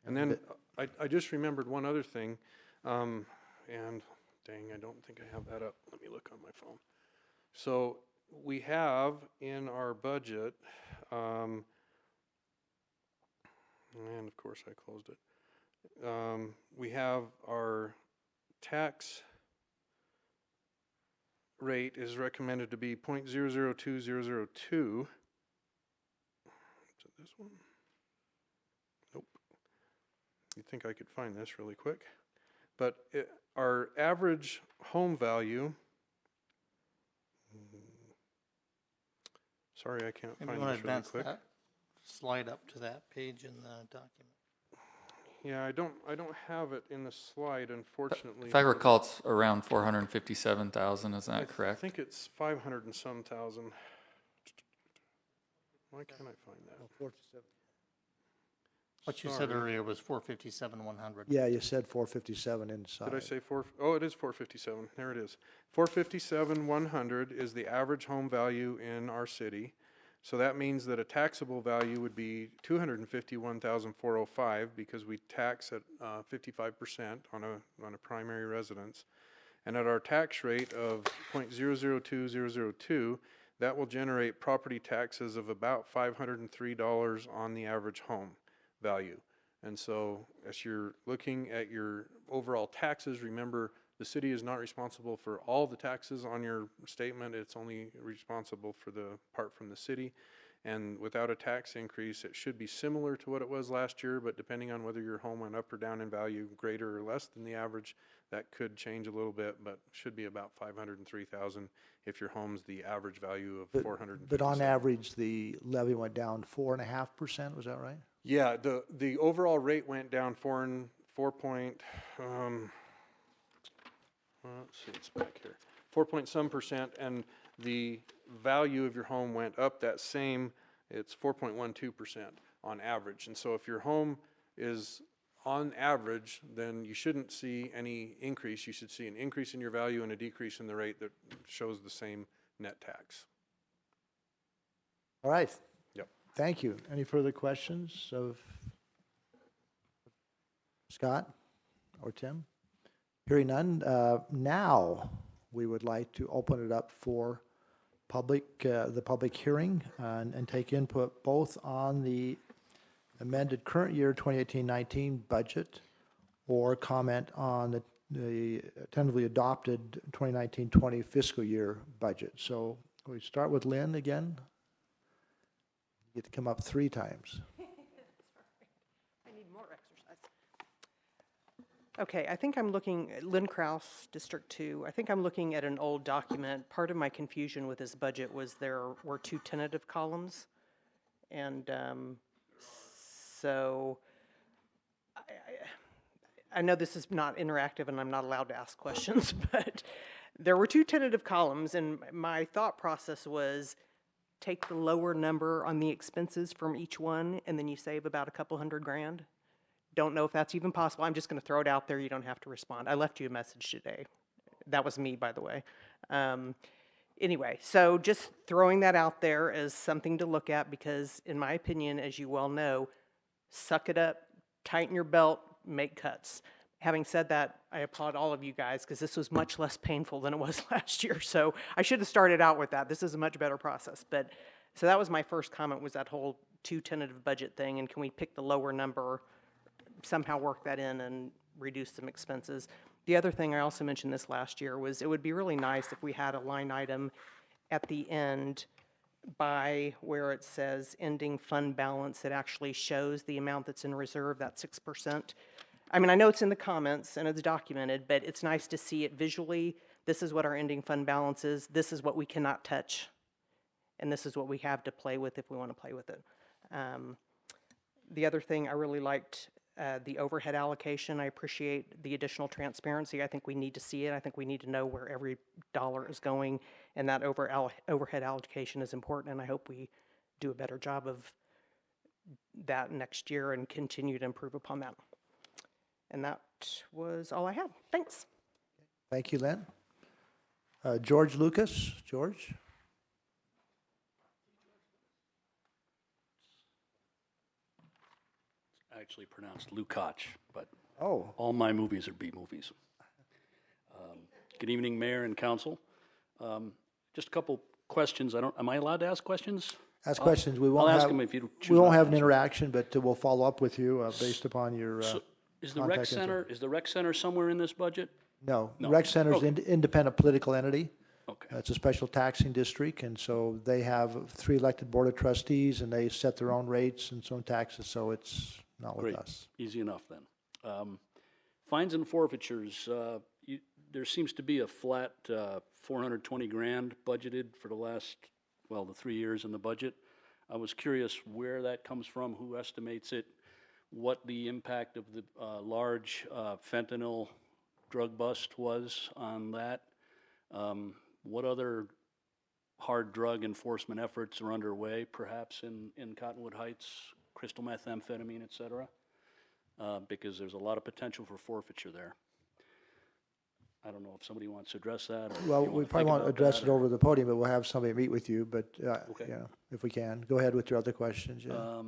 And then I just remembered one other thing, and dang, I don't think I have that up. Let me look on my phone. So we have in our budget, and of course I closed it. We have our tax rate is recommended to be 0.002002. Is it this one? Nope. You'd think I could find this really quick. But our average home value, sorry I can't Maybe find you want this to really advance quick. that slide up to that page in the document. Yeah, I don't have it in the slide, unfortunately. If I recall, it's around 457,000. Is that I correct? think it's 500 and some thousand. Why can't I find that? What you said Sorry. earlier was 457,100. Yeah, you said 457 inside. Did I say four? Oh, it is 457. There it is. 457,100 is the average home value in our city. So that means that a taxable value would be 251,405 because we tax at 55% on a primary residence, and at our tax rate of 0.002002, that will generate property taxes of about $503 on the average home value. And so as you're looking at your overall taxes, remember the city is not responsible for all the taxes on your statement. It's only responsible for the part from the city. And without a tax increase, it should be similar to what it was last year, but depending on whether your home went up or down in value, greater or less than the average, that could change a little bit, but should be about 503,000 if your home's the average value of 450. But on average, the levy went down 4.5%, was that right? Yeah, the overall rate went down let's see, it's back here. 4.some%, and the value of your home went up that same, it's 4.12% on average. And so if your home is on average, then you shouldn't see any increase. You should see an increase in your value and a decrease in the rate that shows the same net tax. All right. Yep. Thank you. Any further questions of Scott or Tim? Hearing none, now we would like to open it up for the public hearing and take input both on the amended current year 2018-19 budget or comment on the tentatively adopted 2019-20 fiscal year budget. So we start with Lynn again. You get to come up 3 times. I need more exercise. Okay, I think I'm looking at Lynn Krause, District 2. I think I'm looking at an old document. Part of my confusion with this budget was there were 2 tentative columns. And so I know this is not interactive and I'm not allowed to ask questions, but there were 2 tentative columns, and my thought process was take the lower number on the expenses from each one, and then you save about a couple $100,000. Don't know if that's even possible. I'm just going to throw it out there. You don't have to respond. I left you a message today. That was me, by the way. Anyway, so just throwing that out there as something to look at, because in my opinion, as you well know, suck it up, tighten your belt, make cuts. Having said that, I applaud all of you guys because this was much less painful than it was last year. So I should have started out with that. This is a much better process. But so that was my first comment, was that whole 2 tentative budget thing, and can we pick the lower number, somehow work that in and reduce some expenses. The other thing, I also mentioned this last year, was it would be really nice if we had a line item at the end by where it says ending fund balance that actually shows the amount that's in reserve, that 6%. I mean, I know it's in the comments and it's documented, but it's nice to see it visually. This is what our ending fund balance is. This is what we cannot touch. And this is what we have to play with if we want to play with it. The other thing I really liked, the overhead allocation. I appreciate the additional transparency. I think we need to see it. I think we need to know where every dollar is going, and that overhead allocation is important, and I hope we do a better job of that next year and continue to improve upon that. And that was all I had. Thanks. Thank you, Lynn. George Lucas. George? Actually pronounced Lukács, but Oh. all my movies are B movies. Good evening, Mayor and Council. Just a couple questions. Am I allowed to ask questions? Ask questions. We won't I'll ask have, them if you choose we won't not have to an answer. interaction, but we'll follow up with you based upon your Is the rec center somewhere in this budget? No. No. Rec Center's Okay. an independent political entity. Okay. It's a special taxing district, and so they have 3 elected board of trustees, and they set their own rates and their own taxes, so it's not with Great. us. Easy enough then. Fines and forfeitures. There seems to be a flat $420,000 budgeted for the last, the 3 years in the budget. I was curious where that comes from, who estimates it, what the impact of the large fentanyl drug bust was on that. What other hard drug enforcement efforts are underway, perhaps in Cottonwood Heights, crystal methamphetamine, et cetera? Because there's a lot of potential for forfeiture there. I don't know if somebody wants to address that. Or Well, if you we wanna probably think won't about address that, it over the podium, but we'll have somebody meet with you, but, Okay. you know, if we can. Go ahead with your other questions, yeah.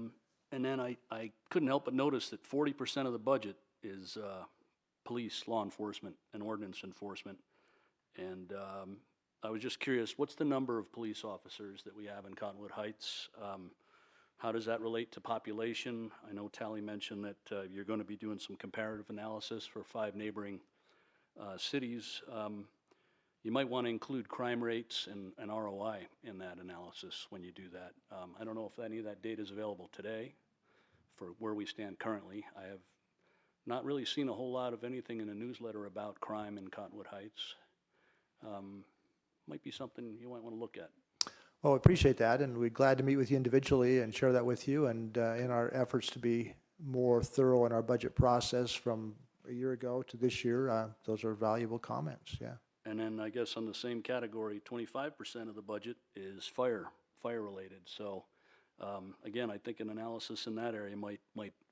And then I couldn't help but notice that 40% of the budget is police, law enforcement, and ordinance enforcement. And I was just curious, what's the number of police officers that we have in Cottonwood Heights? How does that relate to population? I know Tally mentioned that you're going to be doing some comparative analysis for 5 neighboring cities. You might want to include crime rates and ROI in that analysis when you do that. I don't know if any of that data is available today for where we stand currently. I have not really seen a whole lot of anything in the newsletter about crime in Cottonwood Heights. Might be something you might want to look at. Well, we appreciate that, and we're glad to meet with you individually and share that with you. And in our efforts to be more thorough in our budget process from a year ago to this year, those are valuable comments, yeah. And then I guess on the same category, 25% of the budget is fire related. So, again, I think an analysis in that area might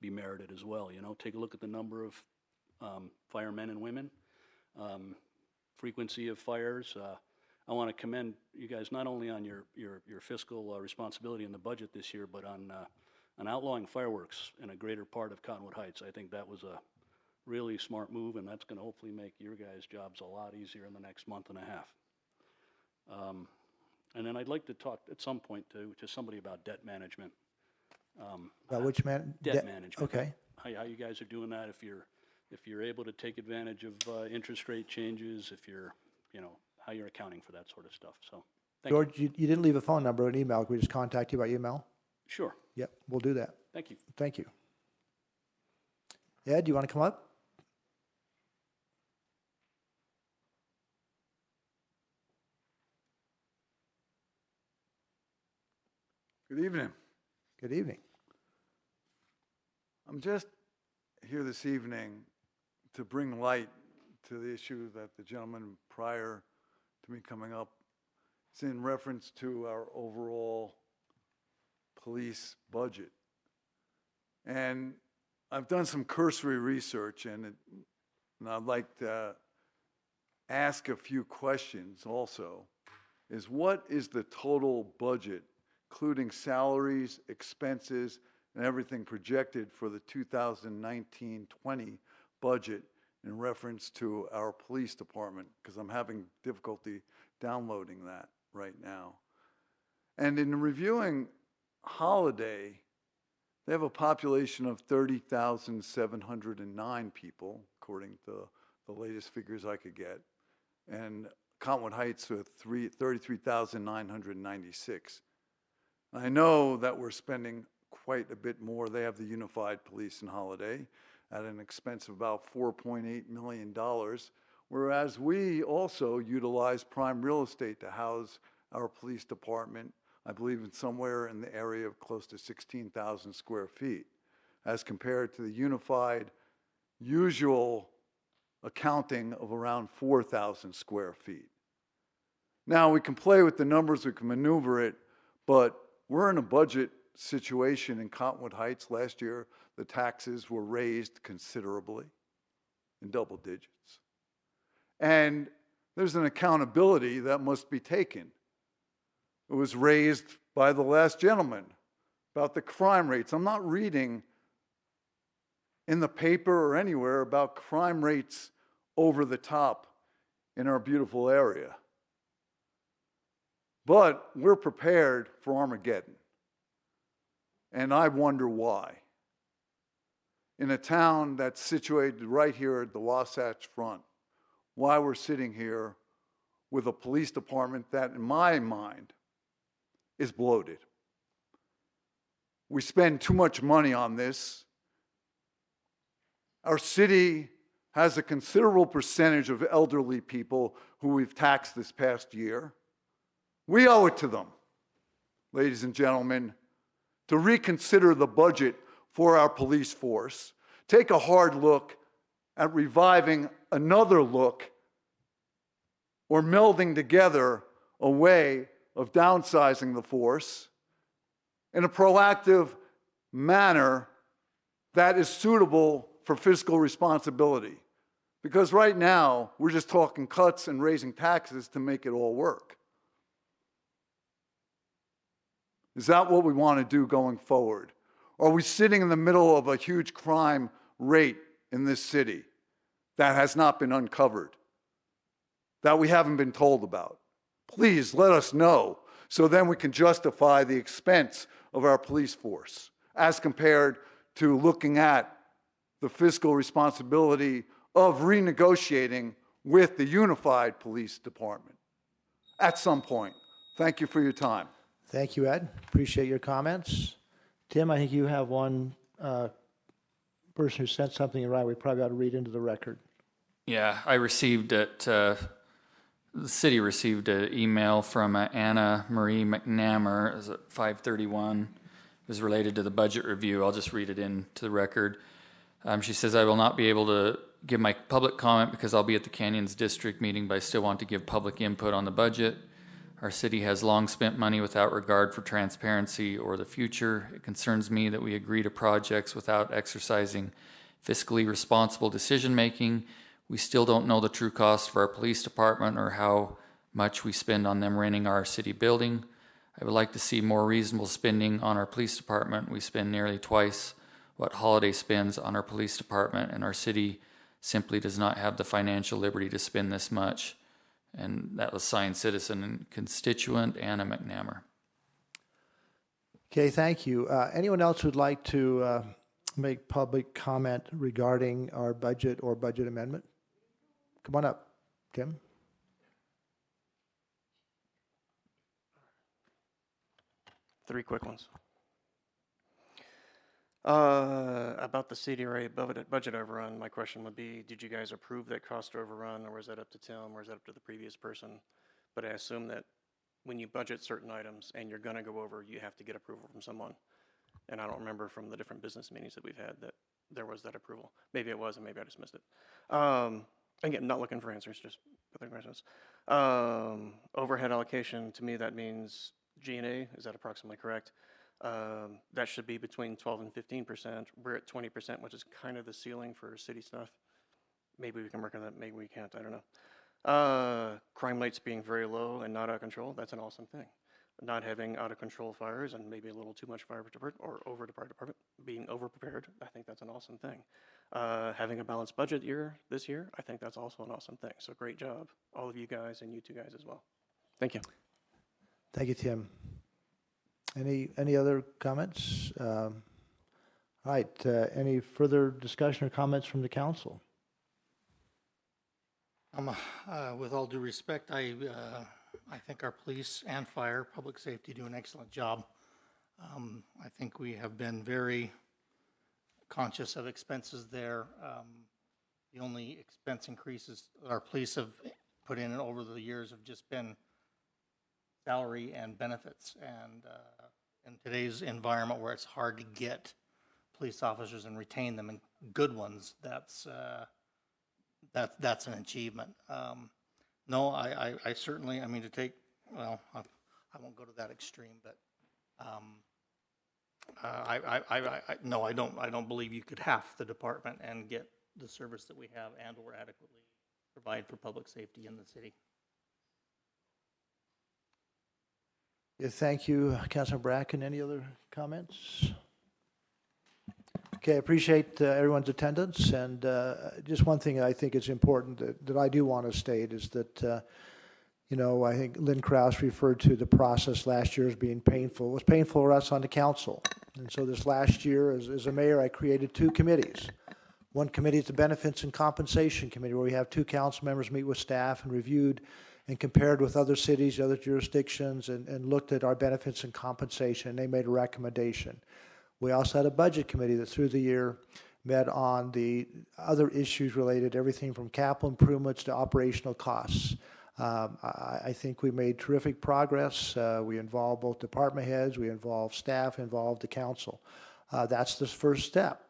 be merited as well. You know, take a look at the number of firemen and women, frequency of fires. I want to commend you guys not only on your fiscal responsibility in the budget this year, but on outlawing fireworks in a greater part of Cottonwood Heights. I think that was a really smart move, and that's going to hopefully make your guys' jobs a lot easier in the next month and a half. And then I'd like to talk at some point to somebody about debt management. About which man? Debt management. Okay. How you guys are doing that, if you're able to take advantage of interest rate changes, if you're, you know, how you're accounting for that sort of stuff. So, thank you. George, you didn't leave a phone number or an email. Can we just contact you by email? Sure. Yep, we'll do that. Thank you. Thank you. Ed, do you want to come up? Good evening. Good evening. I'm just here this evening to bring light to the issue that the gentleman prior to me coming up, it's in reference to our overall police budget. And I've done some cursory research, and I'd like to ask a few questions also, is what is the total budget, including salaries, expenses, and everything projected for the 2019-20 budget in reference to our police department? Because I'm having difficulty downloading that right now. And in reviewing Holiday, they have a population of 30,709 people, according to the latest figures I could get, and Cottonwood Heights with 33,996. I know that we're spending quite a bit more. They have the unified police in Holiday at an expense of about $4.8 million, whereas we also utilize prime real estate to house our police department, I believe in somewhere in the area of close to 16,000 square feet, as compared to the unified usual accounting of around 4,000 square feet. Now, we can play with the numbers, we can maneuver it, but we're in a budget situation in Cottonwood Heights. Last year, the taxes were raised considerably, in double digits. And there's an accountability that must be taken. It was raised by the last gentleman about the crime rates. I'm not reading in the paper or anywhere about crime rates over the top in our beautiful area. But we're prepared for Armageddon. And I wonder why. In a town that's situated right here at the Wasatch Front, why we're sitting here with a police department that, in my mind, is bloated. We spend too much money on this. Our city has a considerable percentage of elderly people who we've taxed this past year. We owe it to them, ladies and gentlemen, to reconsider the budget for our police force, take a hard look at reviving another look or melding together a way of downsizing the force in a proactive manner that is suitable for fiscal responsibility. Because right now, we're just talking cuts and raising taxes to make it all work. Is that what we want to do going forward? Are we sitting in the middle of a huge crime rate in this city that has not been uncovered, that we haven't been told about? Please let us know so then we can justify the expense of our police force as compared to looking at the fiscal responsibility of renegotiating with the unified police department at some point. Thank you for your time. Thank you, Ed. Appreciate your comments. Tim, I think you have one person who sent something in writing we probably ought to read into the record. Yeah, I received it. The city received an email from Anna Marie McNamara. It was at 5:31. It was related to the budget review. I'll just read it into the record. She says, I will not be able to give my public comment because I'll be at the Canyons District meeting, but I still want to give public input on the budget. Our city has long spent money without regard for transparency or the future. It concerns me that we agree to projects without exercising fiscally responsible decision-making. We still don't know the true cost of our police department or how much we spend on them renting our city building. I would like to see more reasonable spending on our police department. We spend nearly twice what Holiday spends on our police department, and our city simply does not have the financial liberty to spend this much. And that was signed citizen and constituent Anna McNamara. Okay, thank you. Anyone else who'd like to make public comment regarding our budget or budget amendment? Come on up, Tim. Three quick ones. About the CDRA budget overrun, my question would be, did you guys approve that cost overrun, or was that up to Tim, or was that up to the previous person? But I assume that when you budget certain items and you're gonna go over, you have to get approval from someone. And I don't remember from the different business meetings that we've had that there was that approval. Maybe it was, and maybe I just missed it. Again, not looking for answers, just other questions. Overhead allocation, to me, that means G&A, is that approximately correct? That should be between 12 and 15%. We're at 20%, which is kind of the ceiling for city stuff. Maybe we can work on that, maybe we can't, I don't know. Crime rates being very low and not out of control, that's an awesome thing. Not having out of control fires and maybe a little too much fire department or over department, being over prepared, I think that's an awesome thing. Having a balanced budget this year, I think that's also an awesome thing. So great job, all of you guys and you two guys as well. Thank you. Thank you, Tim. Any other comments? All right, any further discussion or comments from the council? With all due respect, I think our police and fire, public safety do an excellent job. I think we have been very conscious of expenses there. The only expense increases our police have put in over the years have just been salary and benefits. And in today's environment where it's hard to get police officers and retain them and good ones, that's an achievement. No, I certainly, I mean, to take, well, I won't go to that extreme, but no, I don't believe you could half the department and get the service that we have and or adequately provide for public safety in the city. Yeah, thank you, Councilor Bracken. Any other comments? Okay, I appreciate everyone's attendance, and just one thing I think is important that I do want to state is that, you know, I think Lynn Krause referred to the process last year as being painful. It was painful for us on the council, and so this last year, as a mayor, I created two committees. One committee is the Benefits and Compensation Committee, where we have two council members meet with staff and reviewed and compared with other cities, other jurisdictions, and looked at our benefits and compensation, and they made a recommendation. We also had a budget committee that through the year met on the other issues related to everything from capital improvements to operational costs. I think we made terrific progress. We involved both department heads, we involved staff, involved the council. That's the first step.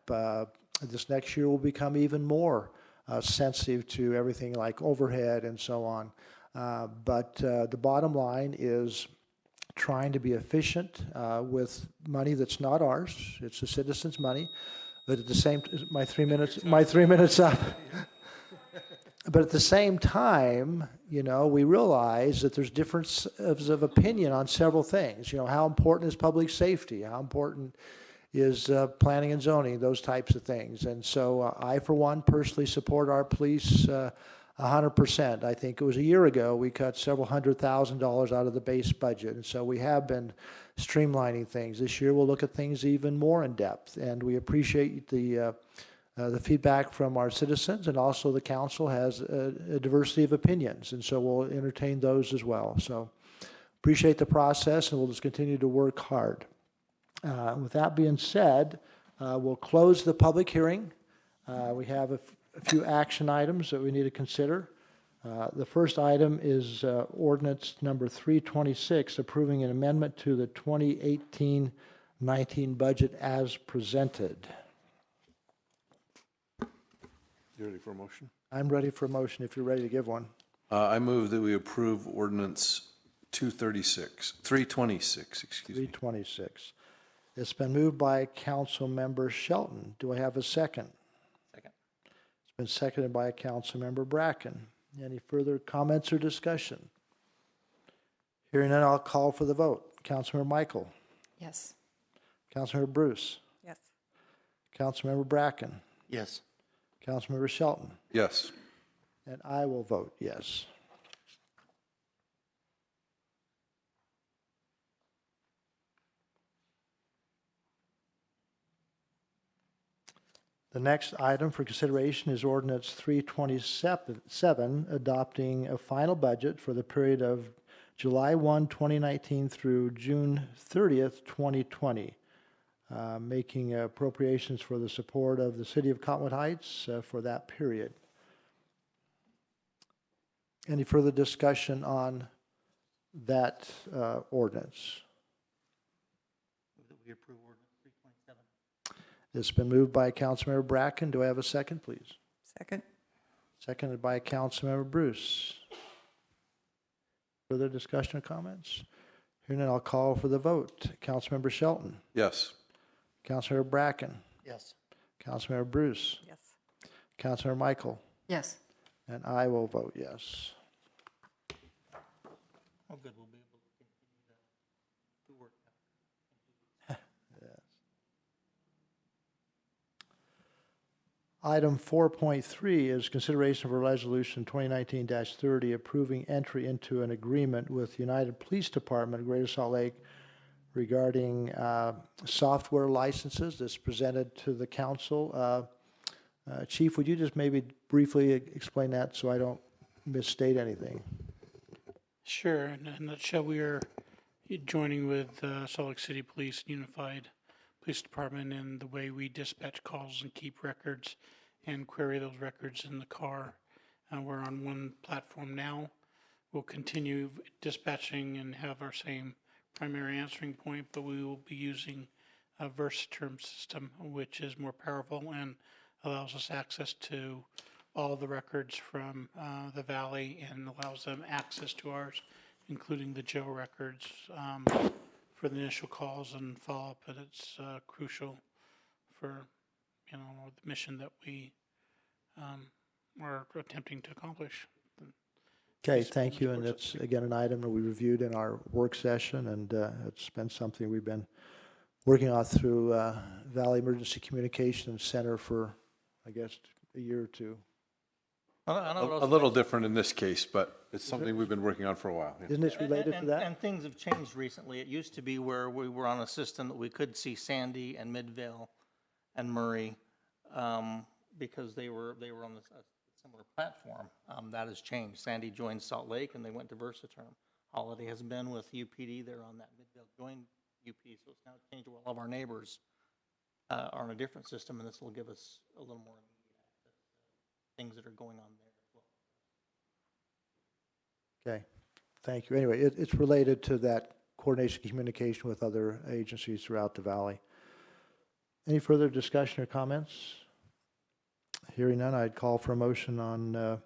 This next year will become even more sensitive to everything like overhead and so on. But the bottom line is trying to be efficient with money that's not ours. It's the citizens' money. But at the same, my 3 minutes up. But at the same time, you know, we realize that there's differences of opinion on several things. You know, how important is public safety? How important is planning and zoning? Those types of things. And so I, for one, personally support our police 100%. I think it was a year ago we cut several $100,000 out of the base budget, and so we have been streamlining things. This year we'll look at things even more in depth, and we appreciate the feedback from our citizens, and also the council has a diversity of opinions, and so we'll entertain those as well. So appreciate the process, and we'll just continue to work hard. With that being said, we'll close the public hearing. We have a few action items that we need to consider. The first item is ordinance number 326, approving an amendment to the 2018-19 budget as presented. You ready for a motion? I'm ready for a motion if you're ready to give one. I move that we approve ordinance 326, excuse me. 326. It's been moved by Councilmember Shelton. Do I have a second? Second. It's been seconded by Councilmember Bracken. Any further comments or discussion? Hearing none, I'll call for the vote. Councilmember Michael. Yes. Councilmember Bruce. Yes. Councilmember Bracken. Yes. Councilmember Shelton. Yes. And I will vote yes. The next item for consideration is ordinance 327, adopting a final budget for the period of July 1, 2019 through June 30th, 2020, making appropriations for the support of the city of Cottonwood Heights for that period. Any further discussion on that ordinance? Move that we approve ordinance 327. It's been moved by Councilmember Bracken. Do I have a second, please? Second. Seconded by Councilmember Bruce. Further discussion or comments? Hearing none, I'll call for the vote. Councilmember Shelton. Yes. Councilmember Bracken. Yes. Councilmember Bruce. Yes. Councilmember Michael. Yes. And I will vote yes. Oh, good, we'll be able to continue the work. Yes. Item 4.3 is consideration of a resolution 2019-30 approving entry into an agreement with United Police Department of Greater Salt Lake regarding software licenses. This is presented to the council. Chief, would you just maybe briefly explain that so I don't misstate anything? Sure. In a nutshell, we are joining with Salt Lake City Police Unified Police Department in the way we dispatch calls and keep records and query those records in the car. We're on one platform now. We'll continue dispatching and have our same primary answering point, but we will be using a Versaterm system, which is more powerful and allows us access to all the records from the valley and allows them access to ours, including the jail records for the initial calls and follow-up. And it's crucial for the mission that we are attempting to accomplish. Okay, thank you. And that's, again, an item that we reviewed in our work session, and it's been something we've been working on through Valley Emergency Communications Center for, I guess, a year or two. A little different in this case, but it's something we've been working on for a while. Yeah. Isn't this related to that? And things have changed recently. It used to be where we were on a system that we could see Sandy and Midvale and Murray because they were on a similar platform. That has changed. Sandy joined Salt Lake and they went to Versaterm. Holiday has been with UPD. They're on that. Midvale joined UP, so it's now changed where all of our neighbors are on a different system, and this will give us a little more immediate access to things that are going on there as well. Okay, thank you. Anyway, it's related to that coordination communication with other agencies throughout the valley. Any further discussion or comments? Hearing none, I'd call for a motion on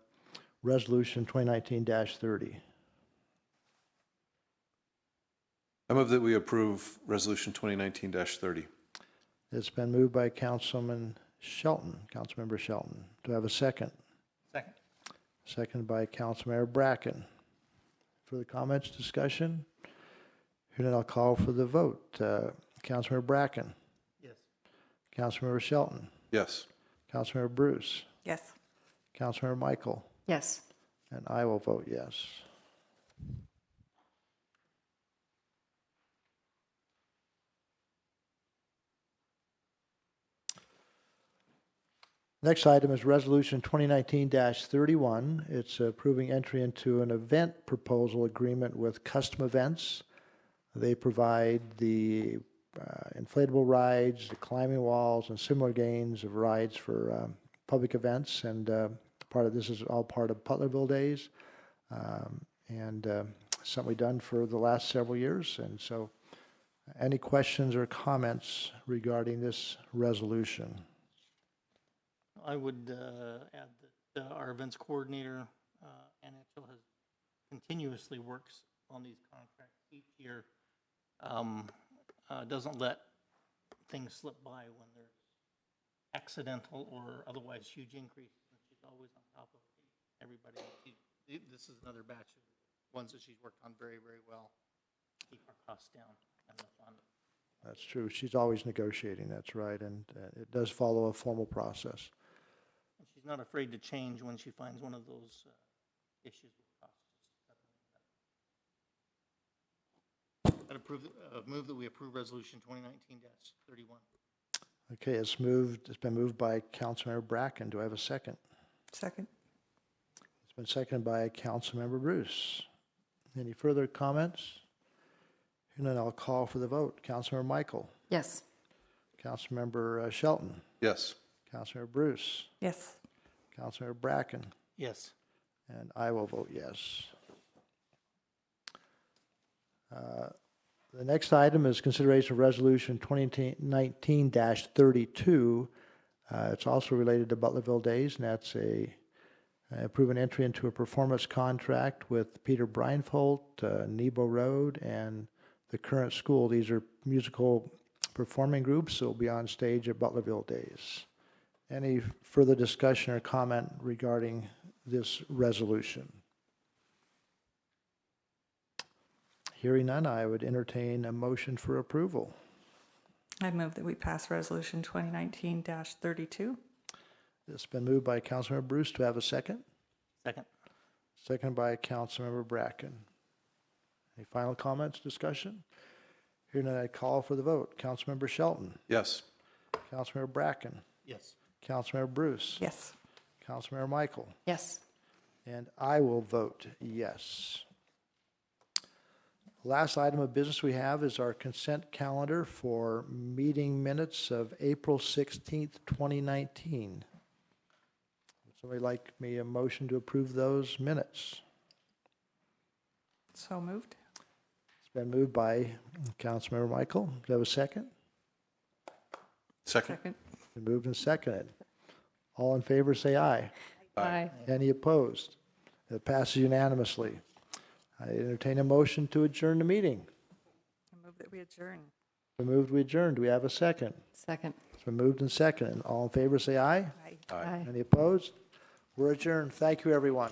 Resolution 2019-30. I move that we approve Resolution 2019-30. It's been moved by Councilmember Shelton. Do I have a second? Second. Seconded by Councilmember Bracken. Further comments, discussion? Hearing none, I'll call for the vote. Councilmember Bracken. Yes. Councilmember Shelton. Yes. Councilmember Bruce. Yes. Councilmember Michael. Yes. And I will vote yes. Next item is Resolution 2019-31. It's approving entry into an event proposal agreement with Custom Events. They provide the inflatable rides, the climbing walls, and similar gains of rides for public events. And part of this is all part of Putlerville Days, and something we've done for the last several years. And so, any questions or comments regarding this resolution? I would add that our events coordinator, Ann Etchell, has continuously works on these contracts each year. Doesn't let things slip by when there's accidental or otherwise huge increases. And she's always on top of everybody. This is another batch of ones that she's worked on very, very well. Keep our costs down and the fund. That's true. She's always negotiating, that's right, and it does follow a formal process. And she's not afraid to change when she finds one of those issues with costs. I'd move that we approve resolution 2019-31. Okay, it's been moved by Councilmember Bracken. Do I have a second? Second. It's been seconded by Councilmember Bruce. Any further comments? And then I'll call for the vote. Councilmember Michael. Yes. Councilmember Shelton. Yes. Councilmember Bruce. Yes. Councilmember Bracken. Yes. And I will vote yes. The next item is consideration of resolution 2019-32. It's also related to Butlerville Days, and that's approve an entry into a performance contract with Peter Breinfold, Nebo Road, and the current school. These are musical performing groups that will be on stage at Butlerville Days. Any further discussion or comment regarding this resolution? Hearing none, I would entertain a motion for approval. I move that we pass resolution 2019-32. It's been moved by Councilmember Bruce. Do I have a second? Second. Second by Councilmember Bracken. Any final comments, discussion? Hearing none, I call for the vote. Councilmember Shelton. Yes. Councilmember Bracken. Yes. Councilmember Bruce. Yes. Councilmember Michael. Yes. And I will vote yes. Last item of business we have is our consent calendar for meeting minutes of April 16th, 2019. Would somebody like me a motion to approve those minutes? So moved. It's been moved by Councilmember Michael. Do you have a second? Second. Second. Been moved and seconded. All in favor say aye. Aye. Any opposed? It passes unanimously. I entertain a motion to adjourn the meeting. I move that we adjourn. Been moved, we adjourn. Do we have a second? Second. It's been moved and seconded. All in favor say aye. Aye. Aye. Any opposed? We're adjourned. Thank you, everyone.